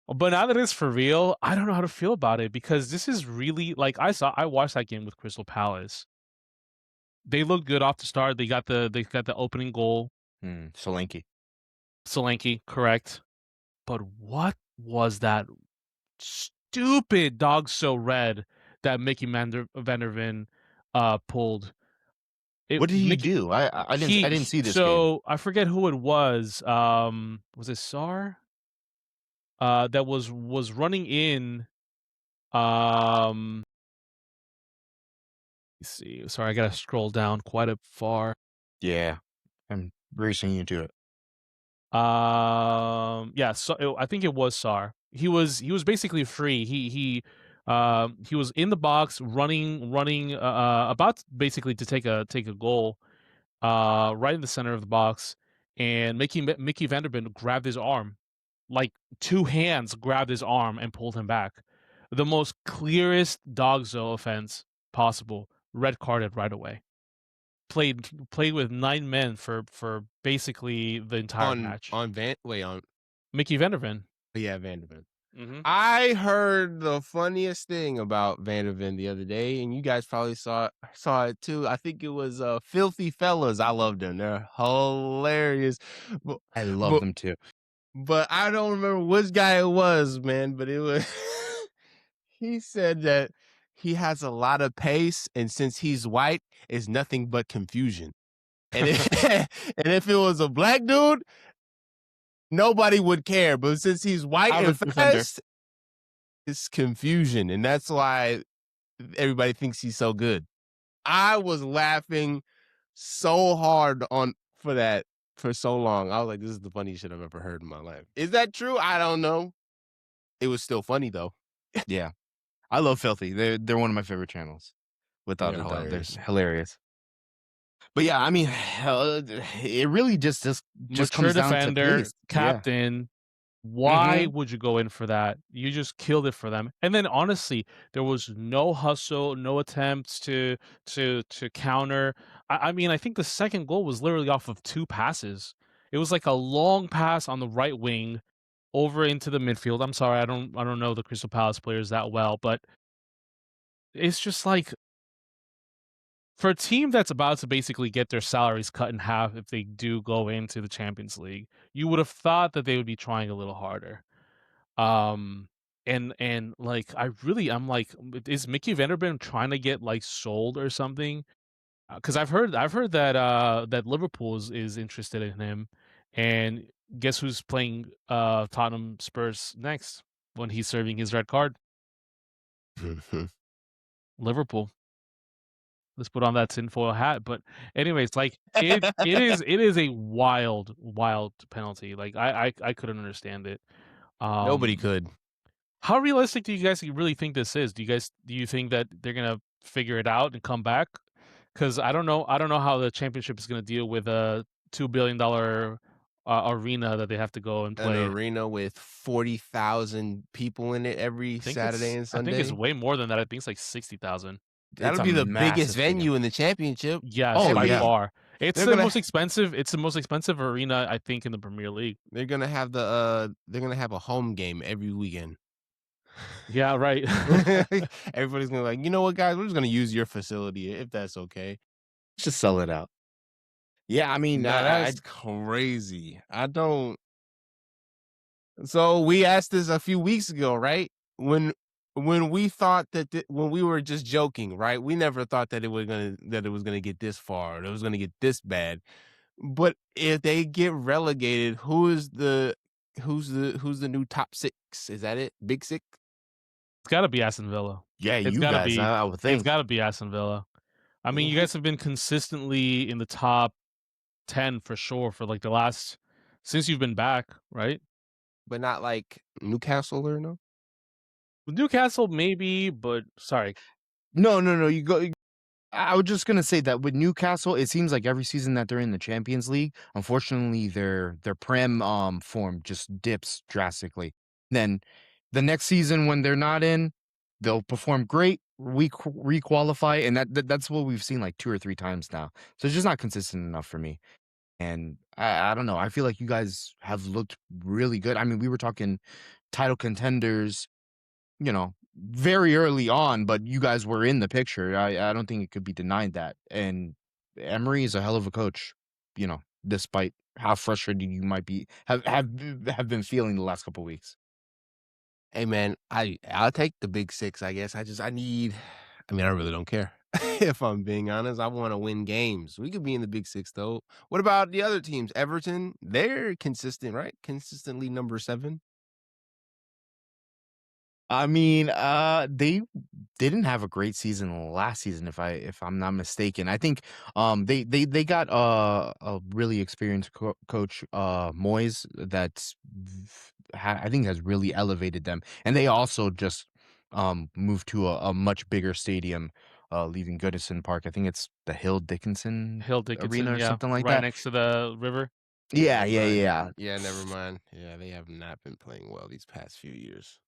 but now that it's for real, I don't know how to feel about it, because this is really like I watched that game with Crystal Palace. They looked good off the start. They got the opening goal. Solanke, correct. But what was that stupid dog so red that Mickey van der Ven pulled? what did he do? I didn't see this game. So I forget who it was. Was it Sar? That was running in. Let's see. Sorry, I gotta scroll down quite a far. Yeah, I'm racing you to it. Yeah. So I think it was Sar. He was basically free. He was in the box, running, about basically to take a goal, right in the center of the box, and Mickey van der Ven grabbed his arm, like two hands grabbed his arm and pulled him back. The most clearest dogzo offense possible. Red carded right away. Played with 9 men for basically the entire match. On Mickey van der Ven. Yeah, Van der Ven. Mm-hmm. I heard the funniest thing about Van der Ven the other day, and you guys probably saw it too. I think it was Filthy Fellas. I love them. They're hilarious. I love them too. But I don't remember which guy it was, man. But it was he said that he has a lot of pace, and since he's white, it's nothing but confusion. And if it was a black dude, nobody would care. But since he's white and fast, it's confusion, and that's why everybody thinks he's so good. I was laughing so hard for that for so long. I was like, this is the funniest shit I've ever heard in my life. Is that true? I don't know. It was still funny though. Yeah, I love Filthy. They're one of my favorite channels, without a doubt. They're hilarious. But yeah, I mean, it really just comes down defender, to pace. captain. Why would you go in for that? You just killed it for them. And then honestly, there was no hustle, no attempts to counter. I mean, I think the second goal was literally off of 2 passes. It was like a long pass on the right wing over into the midfield. I'm sorry, I don't know the Crystal Palace players that well, but it's just like, for a team that's about to basically get their salaries cut in half if they do go into the Champions League, you would have thought that they would be trying a little harder. And like I'm like, is Mickey van der Ven trying to get like sold or something? Because I've heard that that Liverpool is interested in him, and guess who's playing Tottenham Spurs next when he's serving his red card? Liverpool. Let's put on that tinfoil hat. But anyways, like it is a wild penalty. Like I couldn't understand it. Nobody could. How realistic do you guys really think this is? Do you think that they're gonna figure it out and come back? Because I don't know how the championship is gonna deal with a $2 billion arena that they have to go and An play. arena with 40,000 people in it every Saturday and I think it's Sunday. way more than that. I think it's like 60,000. That'll It's a be the massive biggest stadium. venue in the championship. Yes, Oh, by yeah. far. It's They're the gonna- most expensive. It's the most expensive arena I think in the Premier League. They're gonna have a home game every weekend. Yeah, right. Everybody's gonna be like, you know what, guys, we're just gonna use your facility if that's okay. Let's just sell it out. Yeah, I mean, Nah, that's crazy. I don't. So we asked this a few weeks ago, right? When we thought that when we were just joking, right? We never thought that it was gonna get this far, or it was gonna get this bad. But if they get relegated, who's the new top six? Is that it? Big six? It's got to be Aston Villa. yeah, It's you gotta guys, be. I would It's think. got to be Aston Villa. I mean, you guys have been consistently in the top 10 for sure for like the last since you've been back, right? But not like Newcastle or no? With Newcastle, maybe, but sorry. No, you go. I was just gonna say that with Newcastle, it seems like every season that they're in the Champions League, unfortunately, their prem form just dips drastically. Then the next season when they're not in, they'll perform great, requalify, and that's what we've seen like 2 or 3 times now. So it's just not consistent enough for me. And I don't know. I feel like you guys have looked really good. I mean, we were talking title contenders, very early on, but you guys were in the picture. I don't think it could be denied that. And Emery is a hell of a coach, despite how frustrated you might be have been feeling the last couple of weeks. Hey man, I'll take the big six, I guess. I really don't care. If I'm being honest, I want to win games. We could be in the big six though. What about the other teams? Everton, they're consistent, right? Consistently number 7. I mean, they didn't have a great season last season, if I'm not mistaken. I think they got a really experienced coach Moyes I think has really elevated them, and they also just moved to a much bigger stadium, leaving Goodison Park. I think it's the Hill Dickinson Arena or yeah, something like right that. next to the river. Yeah. Yeah, never mind. Yeah, they have not been playing well these past few years.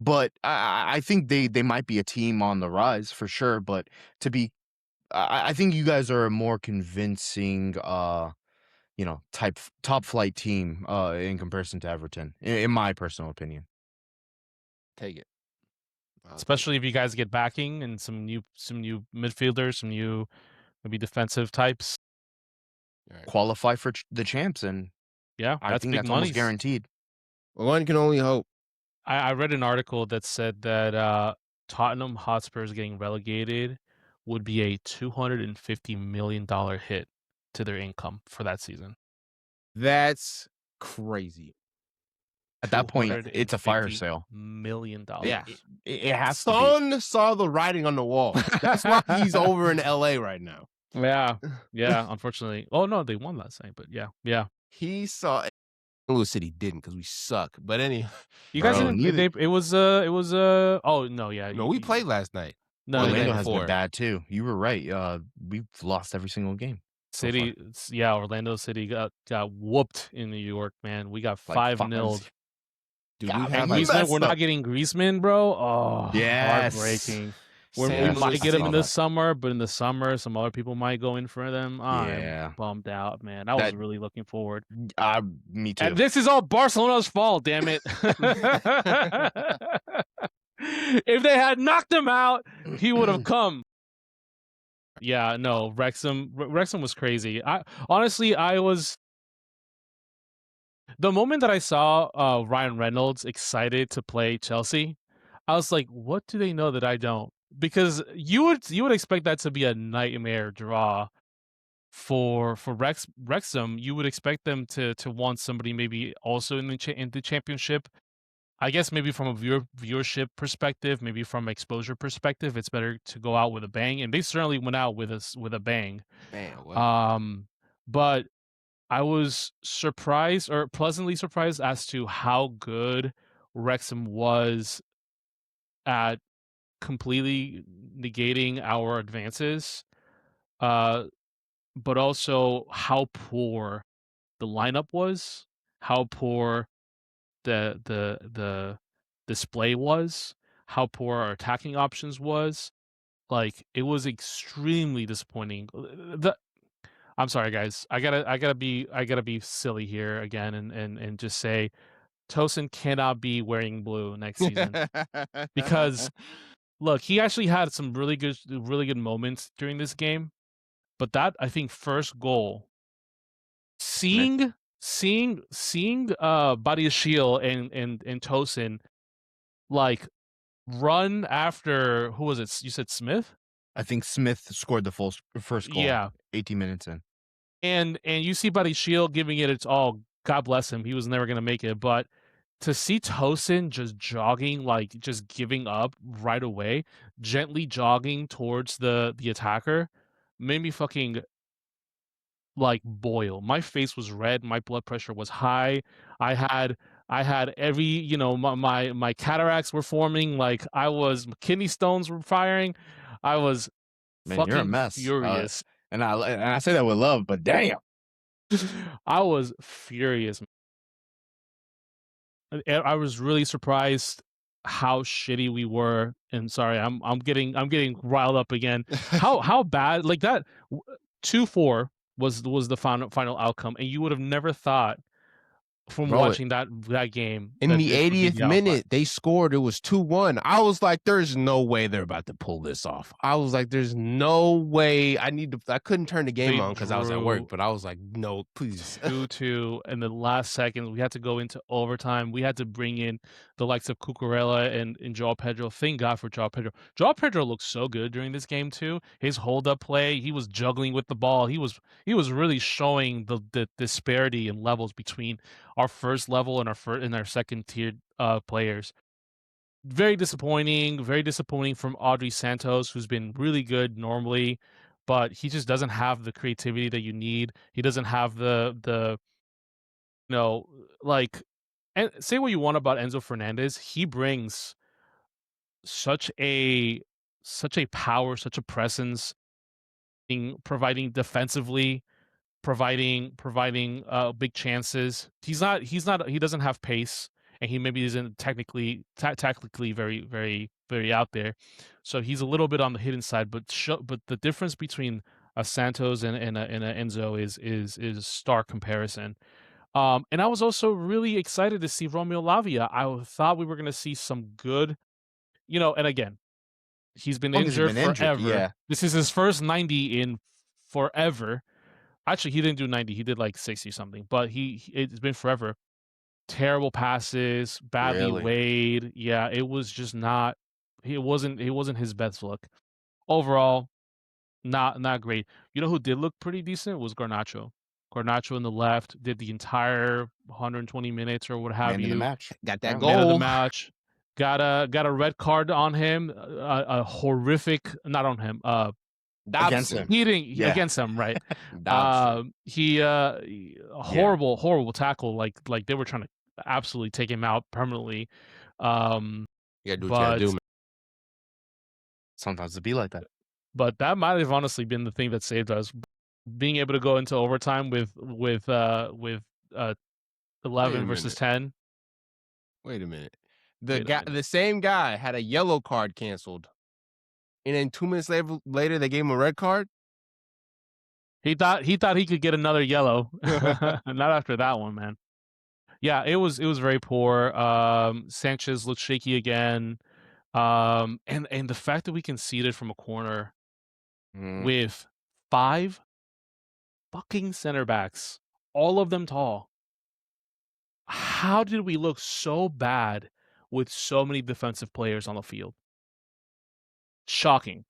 But I think they might be a team on the rise for sure. But I think you guys are a more convincing, top flight team in comparison to Everton, in my personal opinion. Take it. I'll take Especially if you guys get backing and some new midfielders, some new maybe defensive types. it. All right. Qualify for the champs, and Yeah, I that's think big that's almost monies. guaranteed. Well, one can only hope. I read an article that said that Tottenham Hotspurs getting relegated would be a $250 million hit to their income for that season. That's crazy. At that point, it's a fire sale. $250 million. Yeah. It has to be. Son saw the writing on the wall. That's why he's over in LA right now. Yeah, unfortunately. Oh no, they won last night, but yeah. He saw Louis City didn't because we suck. But anyway, You guys Bro, didn't. It was oh no, yeah. no, we played last night. No, Orlando Orlando has before. been bad too. You were right. We've lost every single game. City, yeah, Orlando City got whooped in New York, man. We got 5-0. Dude, God, we man, have you like, messed We're up. not getting Griezmann, bro. Oh, Yes. heartbreaking. Sam We might just get him saw in the that. summer, but in the summer, some other people might go in for them. Yeah. I'm bummed out, man. I was That- really looking forward. Me too. And this is all Barcelona's fault, damn it. If they had knocked him out, he would have come. Yeah, no, Wrexham was crazy. I was the moment that I saw Ryan Reynolds excited to play Chelsea, I was like, what do they know that I don't? Because you would expect that to be a nightmare draw for Wrexham. You would expect them to want somebody maybe also in the championship. I guess maybe from a viewership perspective, maybe from exposure perspective, it's better to go out with a bang, and they certainly went out with a bang. Man, what? But I was surprised or pleasantly surprised as to how good Wrexham was at completely negating our advances, but also how poor the lineup was, how poor the display was, how poor our attacking options was. Like it was extremely disappointing. I'm sorry, guys. I gotta be silly here again and just say Tosin cannot be wearing blue next season because look, he actually had some really good moments during this game, but that I think first goal, seeing Badiashile and Tosin like run after who was it? You said Smith? I think Smith scored the first goal. Yeah. 18 minutes in. And you see Badiashile giving it its all. God bless him. He was never gonna make it, but to see Tosin just jogging, like just giving up right away, gently jogging towards the attacker, made me fucking like boil. My face was red. My blood pressure was high. I had every my cataracts were forming. Like my kidney stones were firing. I was Man, you're a fucking mess. furious. And I say that with love, but damn. I was furious. I was really surprised how shitty we were. And sorry, I'm getting riled up again. How bad like that 2-4 was the final outcome, and you would have never thought from Bro, watching that game in that the this would be 80th the outcome. minute, they scored. It was 2-1. I was like, there's no way they're about to pull this off. I was like, there's no way. I couldn't turn the game They on because I was at drew work, but I was like, no, please. 2-2 in the last seconds. We had to go into overtime. We had to bring in the likes of Cucurella and Joao Pedro. Thank God for Joao Pedro. Joao Pedro looked so good during this game too. His hold up play, he was juggling with the ball. He was really showing the disparity in levels between our first level and our second tiered players. Very disappointing from Audrey Santos, who's been really good normally, but he just doesn't have the creativity that you need. He doesn't have the like, and say what you want about Enzo Fernandez, he brings such a power, such a presence in providing defensively, providing big chances. He doesn't have pace, and he maybe isn't tactically very out there. So he's a little bit on the hidden side, but the difference between a Santos and a Enzo is stark comparison. And I was also really excited to see Romeo Lavia. I thought we were going to see some good, and again, he's been Long as he's injured been injured, forever. yeah. This is his first 90 in forever. Actually, he didn't do 90. He did like 60 something, but it's been forever. Terrible passes, badly Really? weighed. Yeah, it was just not. It wasn't his best look. Overall, not great. You know who did look pretty decent was Garnacho. Garnacho in the left did the entire 120 minutes or what have Man in the you. match. Got that Apparently. Man of the goal. match. Got a red card on him. A horrific, not on him. Against Dobson. him. He against him, right? Dobson. Horrible tackle. Like they were trying to absolutely take him out permanently. You gotta do what you gotta But do, man. Sometimes it be like that. but that might have honestly been the thing that saved us. Being able to go into overtime with 11 versus 10. Wait a minute. Wait a minute. The same guy had a yellow card canceled, and then 2 minutes later they gave him a red card. He thought he could get another yellow. Not after that one, man. Yeah, it was very poor. Sanchez looked shaky again. And the fact that we conceded from a corner with 5 fucking center backs, all of them tall. How did we look so bad with so many defensive players on the field? Shocking.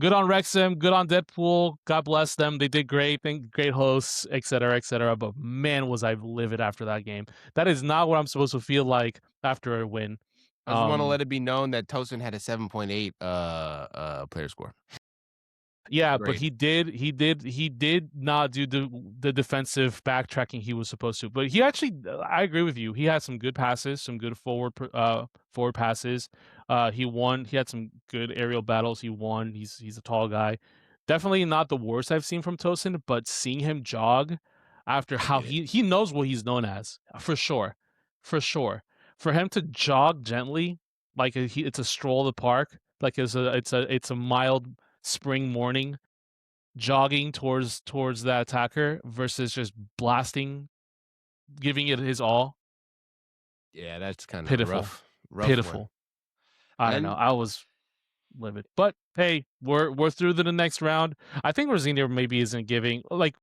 good on Wrexham, good on Deadpool. God bless them. They did great. Great hosts, etc., etc. But man, was I livid after that game. That is not what I'm supposed to feel like after a win. I just want to let it be known that Tosin had a 7.8 player score. Yeah, but Great. he did not do the defensive backtracking he was supposed to. But he actually, I agree with you. He had some good passes, some good forward passes. He won. He had some good aerial battles. He won. He's a tall guy. Definitely not the worst I've seen from Tosin, but seeing him jog after how he knows what he's known as, for sure. For him to jog gently, like it's a stroll of the park, like it's a mild spring morning, jogging towards that attacker versus just blasting, giving it his all. Yeah, that's kind of Pitiful. rough Pitiful. one. I don't know. I was livid. But hey, we're through to the next round. I think Rosinier maybe isn't giving, like,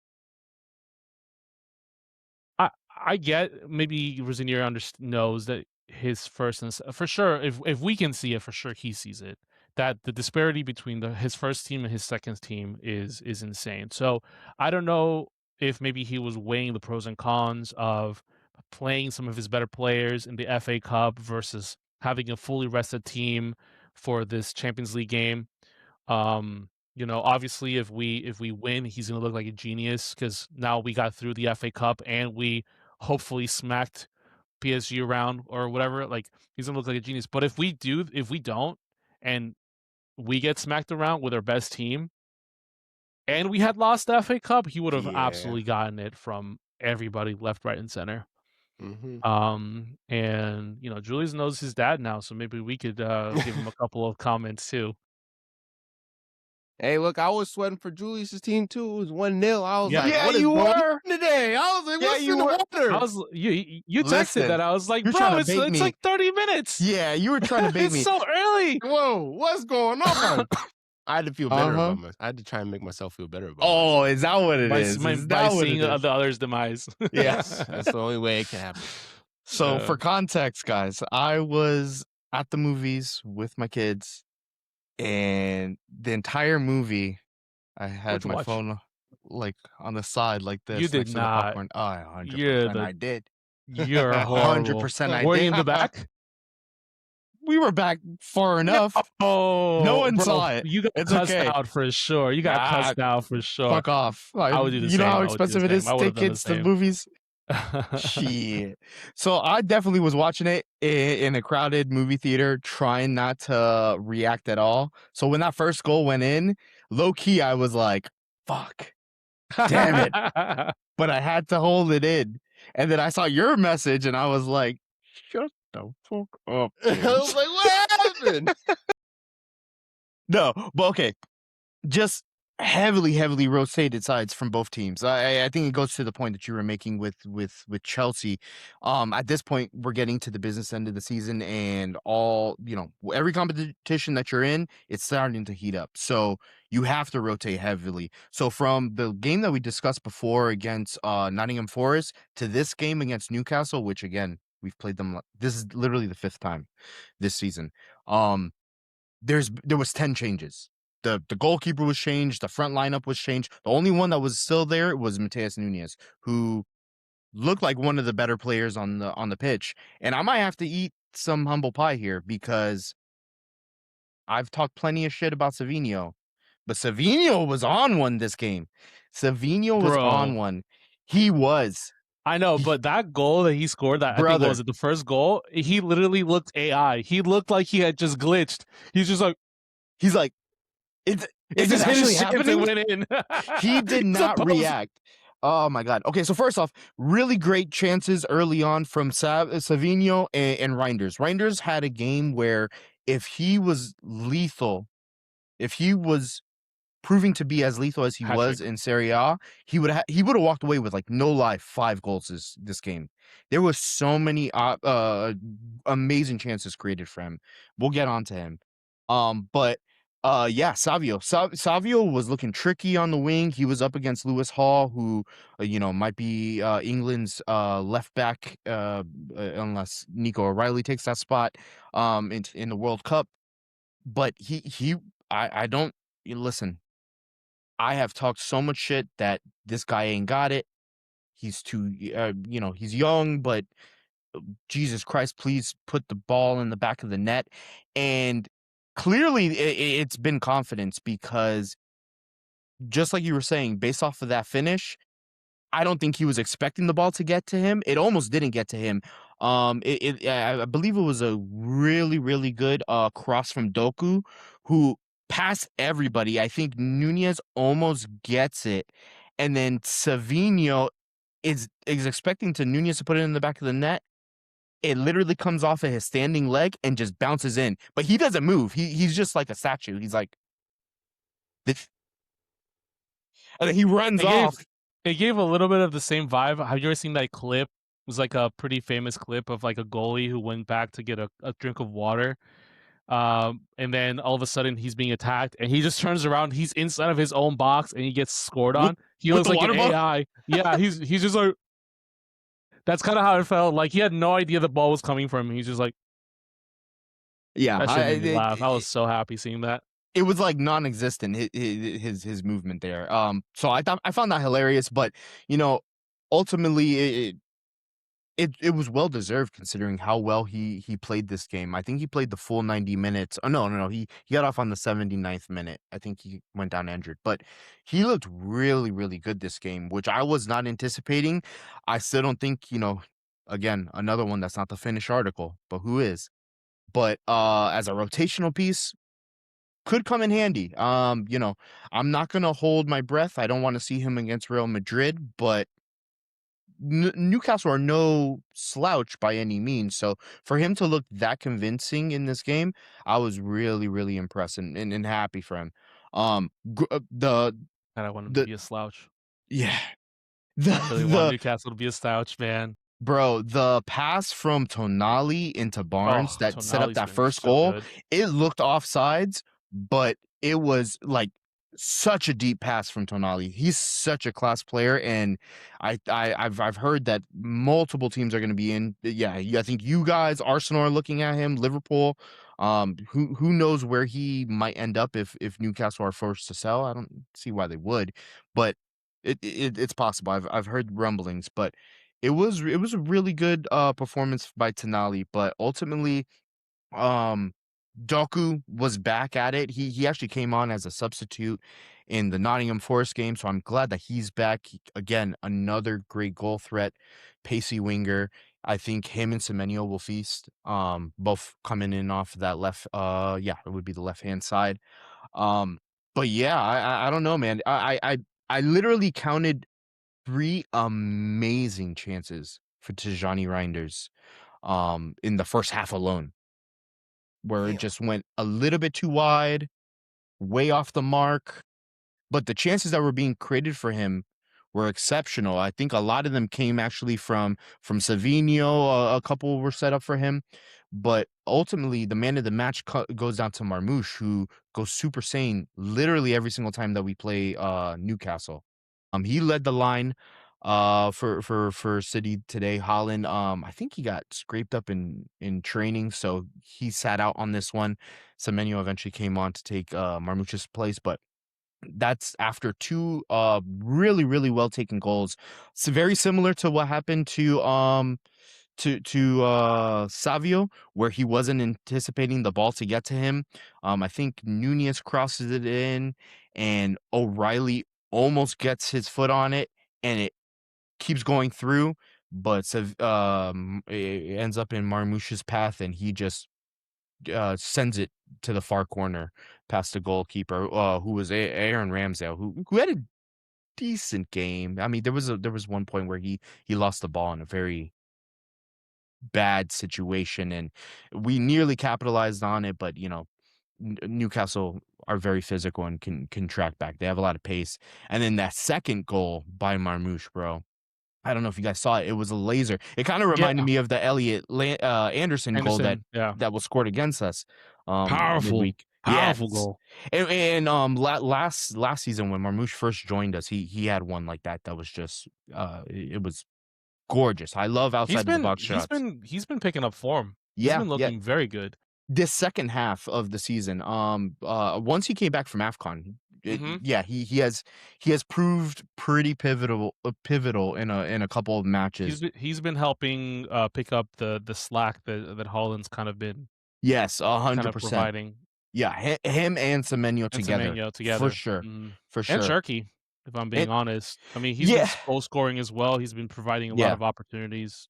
I get maybe Rosinier knows that his first and for sure, if we can see it, for sure he sees it, that the disparity between his first team and his second team is insane. So I don't know if maybe he was weighing the pros and cons of playing some of his better players in the FA Cup versus having a fully rested team for this Champions League game. Obviously if we win, he's gonna look like a genius because now we got through the FA Cup and we hopefully smacked PSG around or whatever. Like, he's gonna look like a genius. But if we don't, and we get smacked around with our best team, and we had lost the FA Cup, he would have absolutely gotten it from everybody left, right, and center. And Julius knows his dad now, so maybe we could give him a couple of comments too. Hey, look, I was sweating for Julius's team too. It was 1-0. I was like, Yeah, "What is you going were. on today?" I was like, Yeah, "What's you in the were. water?" I was you texted Listen, that. I was like, you're bro, trying to it's bait me. like 30 minutes. Yeah, you were trying to bait It's me. so early. Whoa, what's going on? I had to feel better Uh-huh. about myself. I had to try and make myself feel better about Oh, myself. is that what it By is? Is by that what seeing it is? the other's demise. Yes. That's the only way it can happen. So for context, guys, I was at the movies with my kids, and the entire movie, I had What'd you my watch? phone like on the side like this You did next to the not. popcorn. Oh, 100% You're I did. You're horrible. 100% I Were did. you in the back? We were back far enough. Oh, No one bro, saw it. you got It's cussed okay. out for sure. You got cussed out for sure. Fuck off. I would do the You know same. how I would do the expensive it same. is I to would have take done the kids to the same. movies? Shit. So I definitely was watching it in a crowded movie theater, trying not to react at all. So when that first goal went in, low key, I was like, fuck, damn it. But I had to hold it in. And then I saw your message and I was like, shut the fuck up. I was like, "What happened?" No, but okay. Just heavily rotated sides from both teams. I think it goes to the point that you were making with Chelsea. At this point, we're getting to the business end of the season, and every competition that you're in, it's starting to heat up. So you have to rotate heavily. So from the game that we discussed before against Nottingham Forest to this game against Newcastle, which again we've played them. This is literally the 5th time this season. There was 10 changes. The goalkeeper was changed. The front lineup was changed. The only one that was still there was Mateus Nunes, who looked like one of the better players on the pitch. And I might have to eat some humble pie here because I've talked plenty of shit about Savinho, but Savinho was on one this game. Savinho was on one. He was. I know, but that goal that he scored, that I think was it the first goal, he literally looked AI. He looked like he had just glitched. He's like, Is it this actually happening? Went in. He did not react. Oh my god. Okay, so first off, really great chances early on from Savinho and Reinders. Reinders had a game where if he was lethal, if he was proving to be as lethal as he was in Serie A, he would have walked away with, like, no lie, 5 goals this game. There was so many amazing chances created for him. We'll get on to him. But Savio was looking tricky on the wing. He was up against Lewis Hall, who might be England's left back, unless Nico O'Reilly takes that spot in the World Cup. But I don't listen, I have talked so much shit that this guy ain't got it. He's too, he's young, but Jesus Christ, please put the ball in the back of the net. And clearly it's been confidence because just like you were saying, based off of that finish, I don't think he was expecting the ball to get to him. It almost didn't get to him. I believe it was a really, really good cross from Doku, who passed everybody. I think Nunez almost gets it, and then Savino is expecting to Nunez to put it in the back of the net. It literally comes off of his standing leg and just bounces in, but he doesn't move. He's just like a statue. He's like, this, and then he runs It gave off. it gave a little bit of the same vibe. Have you ever seen that clip? It was like a pretty famous clip of like a goalie who went back to get a drink of water. And then all of a sudden he's being attacked and he just turns around, he's inside of his own box and he gets scored with, on. He with looks the like an water bottle. AI. Yeah, he's just like, that's kind of how it felt. Like he had no idea the ball was coming from him. He's just like, Yeah, that shit made me laugh. I was so happy seeing that. it was like non-existent his movement there. So I found that hilarious, but ultimately it was well deserved considering how well he played this game. I think he played the full 90 minutes. Oh no, he got off on the 79th minute. I think he went down injured, but he looked really, really good this game, which I was not anticipating. I still don't think, again, another one that's not the finished article, but who is? But as a rotational piece, could come in handy. I'm not gonna hold my breath. I don't want to see him against Real Madrid, but Newcastle are no slouch by any means. So for him to look that convincing in this game, I was really, really impressed and happy for him. The And I want him to the be a slouch. yeah, I really want Newcastle to be a slouch, man. Bro, the pass from Tonali into Barnes Oh, that set up Tonali's that been first so goal, good. it looked offsides, but it was like such a deep pass from Tonali. He's such a class player, and I've heard that multiple teams are going to be in. Yeah, I think you guys, Arsenal are looking at him, Liverpool. Who knows where he might end up if Newcastle are forced to sell? I don't see why they would, but it's possible. I've heard rumblings, but it was a really good performance by Tonali, but ultimately um Doku was back at it. He actually came on as a substitute in the Nottingham Forest game, so I'm glad that he's back. Again, another great goal threat, pacey winger. I think him and Semenyo will feast. Both coming in off that left it would be the left-hand side. Um but yeah, I don't know, man. I literally counted 3 amazing chances for Tijani Reinders, in the first half alone, where it just went a little bit too wide, way off the mark, but the chances that were being created for him were exceptional. I think a lot of them came actually from Savino, a couple were set up for him, but ultimately, the man of the match goes down to Marmoush, who goes Super Saiyan literally every single time that we play, Newcastle. He led the line for City today. Holland, I think he got scraped up in training, so he sat out on this one. Semenyo eventually came on to take Marmouch's place, but that's after 2 really, really well taken goals. It's very similar to what happened to Savio, where he wasn't anticipating the ball to get to him. I think Nunez crosses it in, and O'Reilly almost gets his foot on it, and it keeps going through, but it ends up in Marmoush's path, and he just sends it to the far corner past the goalkeeper, who was Aaron Ramsdale, who had a decent game. I mean, there was one point where he lost the ball in a very bad situation, and we nearly capitalized on it, but Newcastle are very physical and can track back. They have a lot of pace. And then that second goal by Marmoush, bro. I don't know if you guys saw it. It was a laser. It kind of reminded Yeah. me of the Elliot Anderson goal Yeah. that was scored against us Powerful midweek. Yeah, goal. and last season when Marmoush first joined us, he had one like that was just it was gorgeous. I love outside of the box shots. He's been picking up form. He's Yeah, been yeah. looking very good. this second half of the season, once he came back from AFCON, he has proved pretty pivotal in a couple of matches. He's been helping pick up the slack that Holland's kind of been Yes, kind of 100%. providing. Yeah, him and Semenyo And together, Semenyo for together. sure, for And sure. Cherky, if I'm being And honest. I mean, he's been yeah, goal scoring as well. He's been providing a lot yeah, of opportunities.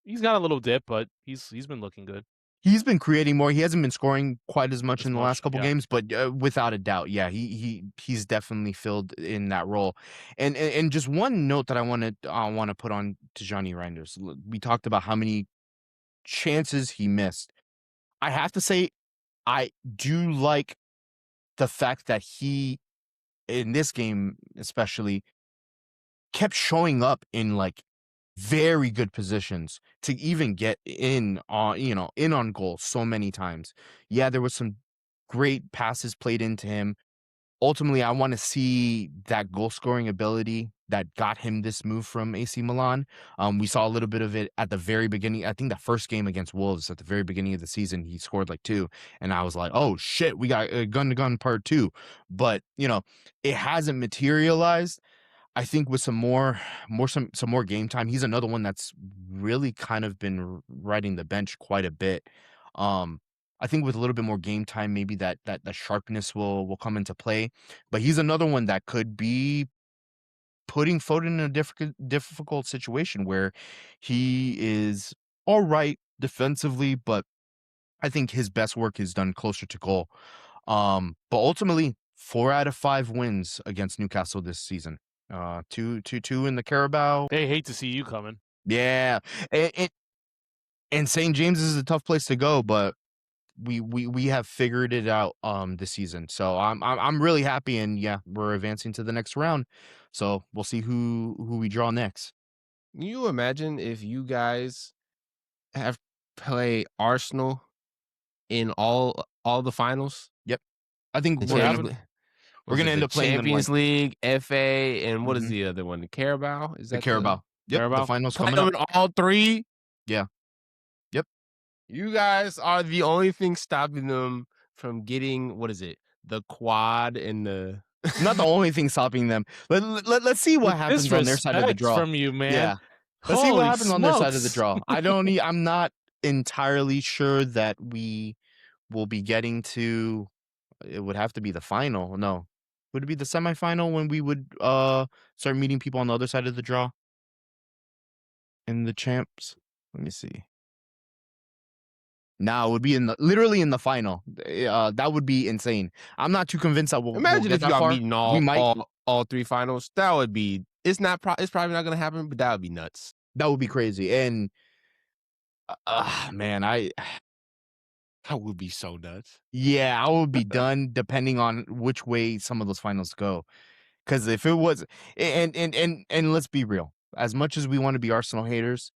He's got a little dip, but he's been looking good. he's been creating more. He hasn't been scoring quite as much in the last couple yeah. games, but without a doubt, yeah, he's definitely filled in that role. And just one note that I want to put on to Johnny Reinders. We talked about how many chances he missed. I have to say, I do like the fact that he, in this game especially, kept showing up in like very good positions to even get in on goal so many times. Yeah, there was some great passes played into him. Ultimately, I want to see that goal scoring ability that got him this move from AC Milan. We saw a little bit of it at the very beginning. I think the first game against Wolves at the very beginning of the season, he scored like 2, and I was like, "Oh shit, we got a gun to gun part 2." But it hasn't materialized. I think with some more game time, he's another one that's really kind of been riding the bench quite a bit. I think with a little bit more game time, maybe that the sharpness will come into play. But he's another one that could be putting Foden in a difficult situation where he is all right defensively, but I think his best work is done closer to goal. But ultimately, 4 out of 5 wins against Newcastle this season. 2-2 in the Carabao. They hate to see you coming. Yeah, and St. James is a tough place to go, but we have figured it out this season. So I'm really happy, and yeah, we're advancing to the next round. So we'll see who we draw next. Can you imagine if you guys have play Arsenal in all the finals? Yep, I think The we're Champions gonna Was it end the up playing them Champions like League, FA, and what is Mhm. the other one? The Carabao? Is the that Carabao. Yep, the Carabao? finals play coming them up. in all 3? Yeah. Yep. You guys are the only thing stopping them from getting, what is it? The quad and the Not the only thing stopping them. Let's see what The happens on their side of the disrespect draw. from you, man. Yeah. Let's see what Holy happens on their side of the smokes. draw. I'm not entirely sure that we will be getting to. It would have to be the final. No. Would it be the semifinal when we would start meeting people on the other side of the draw? In the champs? Let me see. No, it would be literally in the final. That would be insane. I'm not too convinced that we'll Imagine get if you that got far. meeting We might. all 3 finals. That would be it's probably not gonna happen, but that would be nuts. That would be crazy. And man, That would be so nuts. yeah, I would be done depending on which way some of those finals go. Because if it was, and let's be real, as much as we want to be Arsenal haters,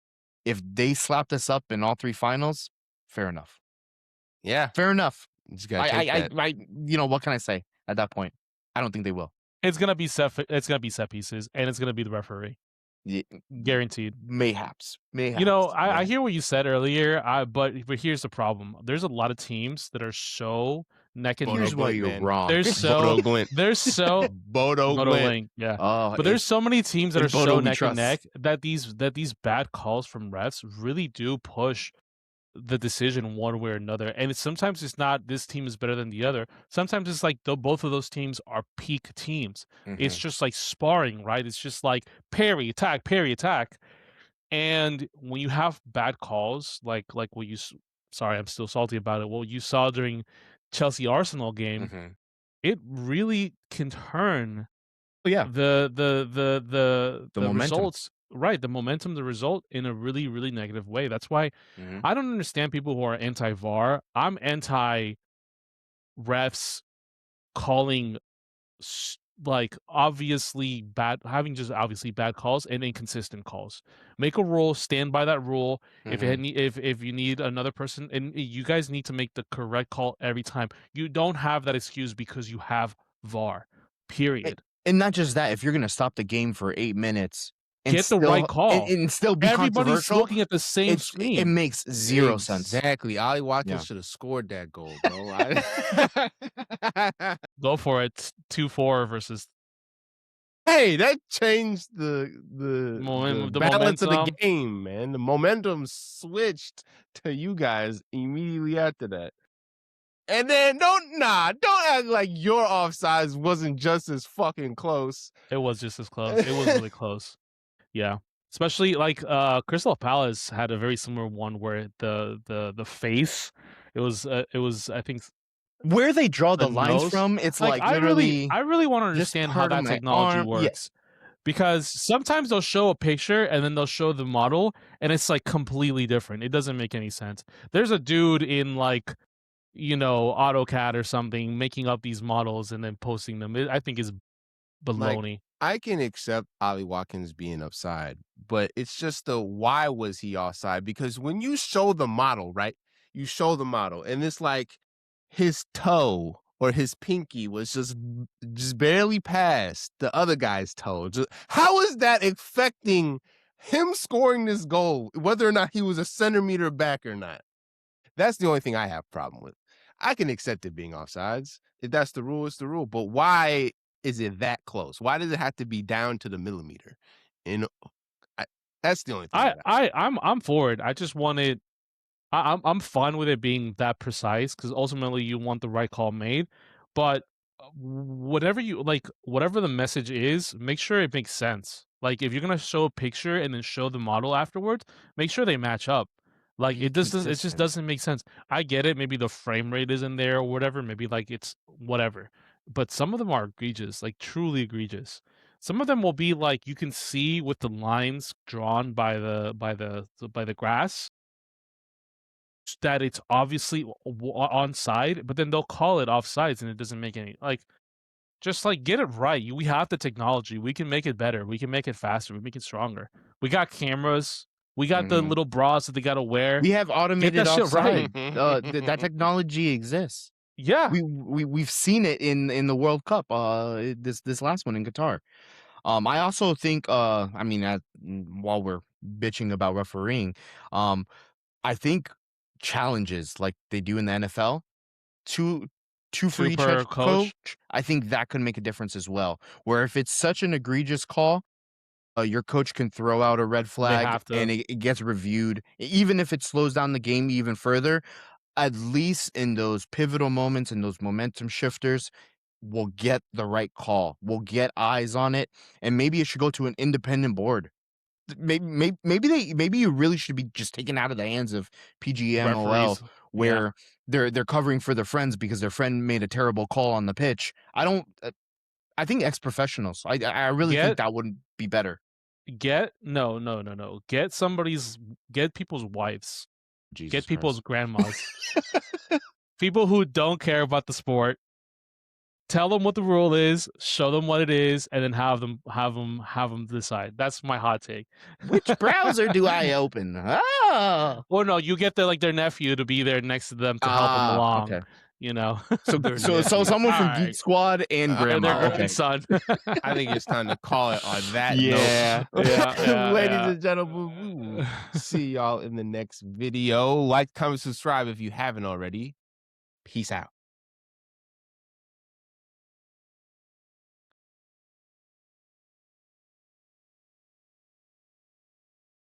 if they slapped us up in all 3 finals, fair enough. Yeah. Fair enough. You just gotta take that. What can I say at that point? I don't think they will. It's gonna be set pieces, and it's gonna be the referee. Yeah, Guaranteed. mayhaps. I hear what you said earlier, but here's the problem. There's a lot of teams that are so neck and Here's Bodo why Glint, you're man. wrong. They're so Glint. they're so Bodo Bodo Glint. Link, yeah. Oh, But there's so many teams that in are Bodo so we neck and trust. neck that these bad calls from refs really do push the decision one way or another. And sometimes it's not this team is better than the other. Sometimes it's like both of those teams are peak teams. It's just like sparring, right? It's just like parry, attack. And when you have bad calls, like what sorry, I'm still salty about it. What you saw during Chelsea Arsenal game, it really can turn yeah, the momentum. results, right? The momentum, the result in a really, really negative way. That's why I don't understand people who are anti-VAR. I'm anti refs calling like obviously bad, having just obviously bad calls and inconsistent calls. Make a rule, stand by that rule. If you need another person, and you guys need to make the correct call every time. You don't have that excuse because you have VAR. Period. And not just that, if you're gonna stop the game for 8 minutes and get the right call. and still be Everybody's controversial. looking at the same It screen. makes zero sense. Exactly. Ollie Watkins Yeah. should have scored that goal, bro. Go for it. 2-4 versus Hey, that changed the the balance of the momentum. game, man. The momentum switched to you guys immediately after that. And then don't act like your offsides wasn't just as fucking close. It was just as close. It was really close. Yeah. Especially like Crystal Palace had a very similar one where the face it was I think Where they draw the lines nose. from, it's Like like literally I really want to just understand how part of that my technology arm. Yeah. works. Because sometimes they'll show a picture and then they'll show the model and it's like completely different. It doesn't make any sense. There's a dude in like, you know, AutoCAD or something making up these models and then posting them. I think is Like, baloney. I can accept Ollie Watkins being offside, but it's just the why was he offside? Because when you show the model, right? You show the model, and it's like his toe or his pinky was just barely past the other guy's toe. How is that affecting him scoring this goal, whether or not he was a centimeter back or not? That's the only thing I have a problem with. I can accept it being offsides. If that's the rule, it's the rule. But why is it that close? Why does it have to be down to the millimeter? And that's the only thing. I'm for it. I just wanted I'm fine with it being that precise because ultimately you want the right call made. But whatever the message is, make sure it makes sense. Like if you're gonna show a picture and then show the model afterwards, make sure they match up. Like Be it just consistent. doesn't make sense. I get it. Maybe the frame rate isn't there or whatever. Maybe like it's whatever. But some of them are egregious, like truly egregious. Some of them will be like you can see with the lines drawn by the grass that it's obviously onside, but then they'll call it offsides, and it doesn't make any just like get it right. We have the technology. We can make it better. We can make it faster. We make it stronger. We got cameras. We got the little bras that they gotta wear. We have automated that shit right. offside. That technology exists. Yeah. We've seen it in the World Cup. This last one in Qatar. I also think. I mean, while we're bitching about refereeing, I think challenges like they do in the NFL, two for each per head coach. I think that could make a difference as well. Where if it's such an egregious call, your coach can throw out a red flag have to. and it gets reviewed, even if it slows down the game even further. At least in those pivotal moments and those momentum shifters, we'll get the right call. We'll get eyes on it, and maybe it should go to an independent board. Maybe you really should be just taken out of the hands of PGMOL, Referees. where they're covering for their friends because their friend made a terrible call on the pitch. I think ex-professionals. I really think that would be better. No. Get people's wives. Jesus Get people's Christ. grandmas. People who don't care about the sport. Tell them what the rule is, show them what it is, and then have them decide. That's my hot take. Which browser do I open? Oh. Well, no, you get their nephew to be there next to them to help them along. Okay. You know, So someone from Geek Squad and grandma. their Okay. grandson. I think it's time to call it on that Yeah. note. Yeah, Ladies yeah. and gentlemen, we will see y'all in the next video. Like, comment, subscribe if you haven't already. Peace out.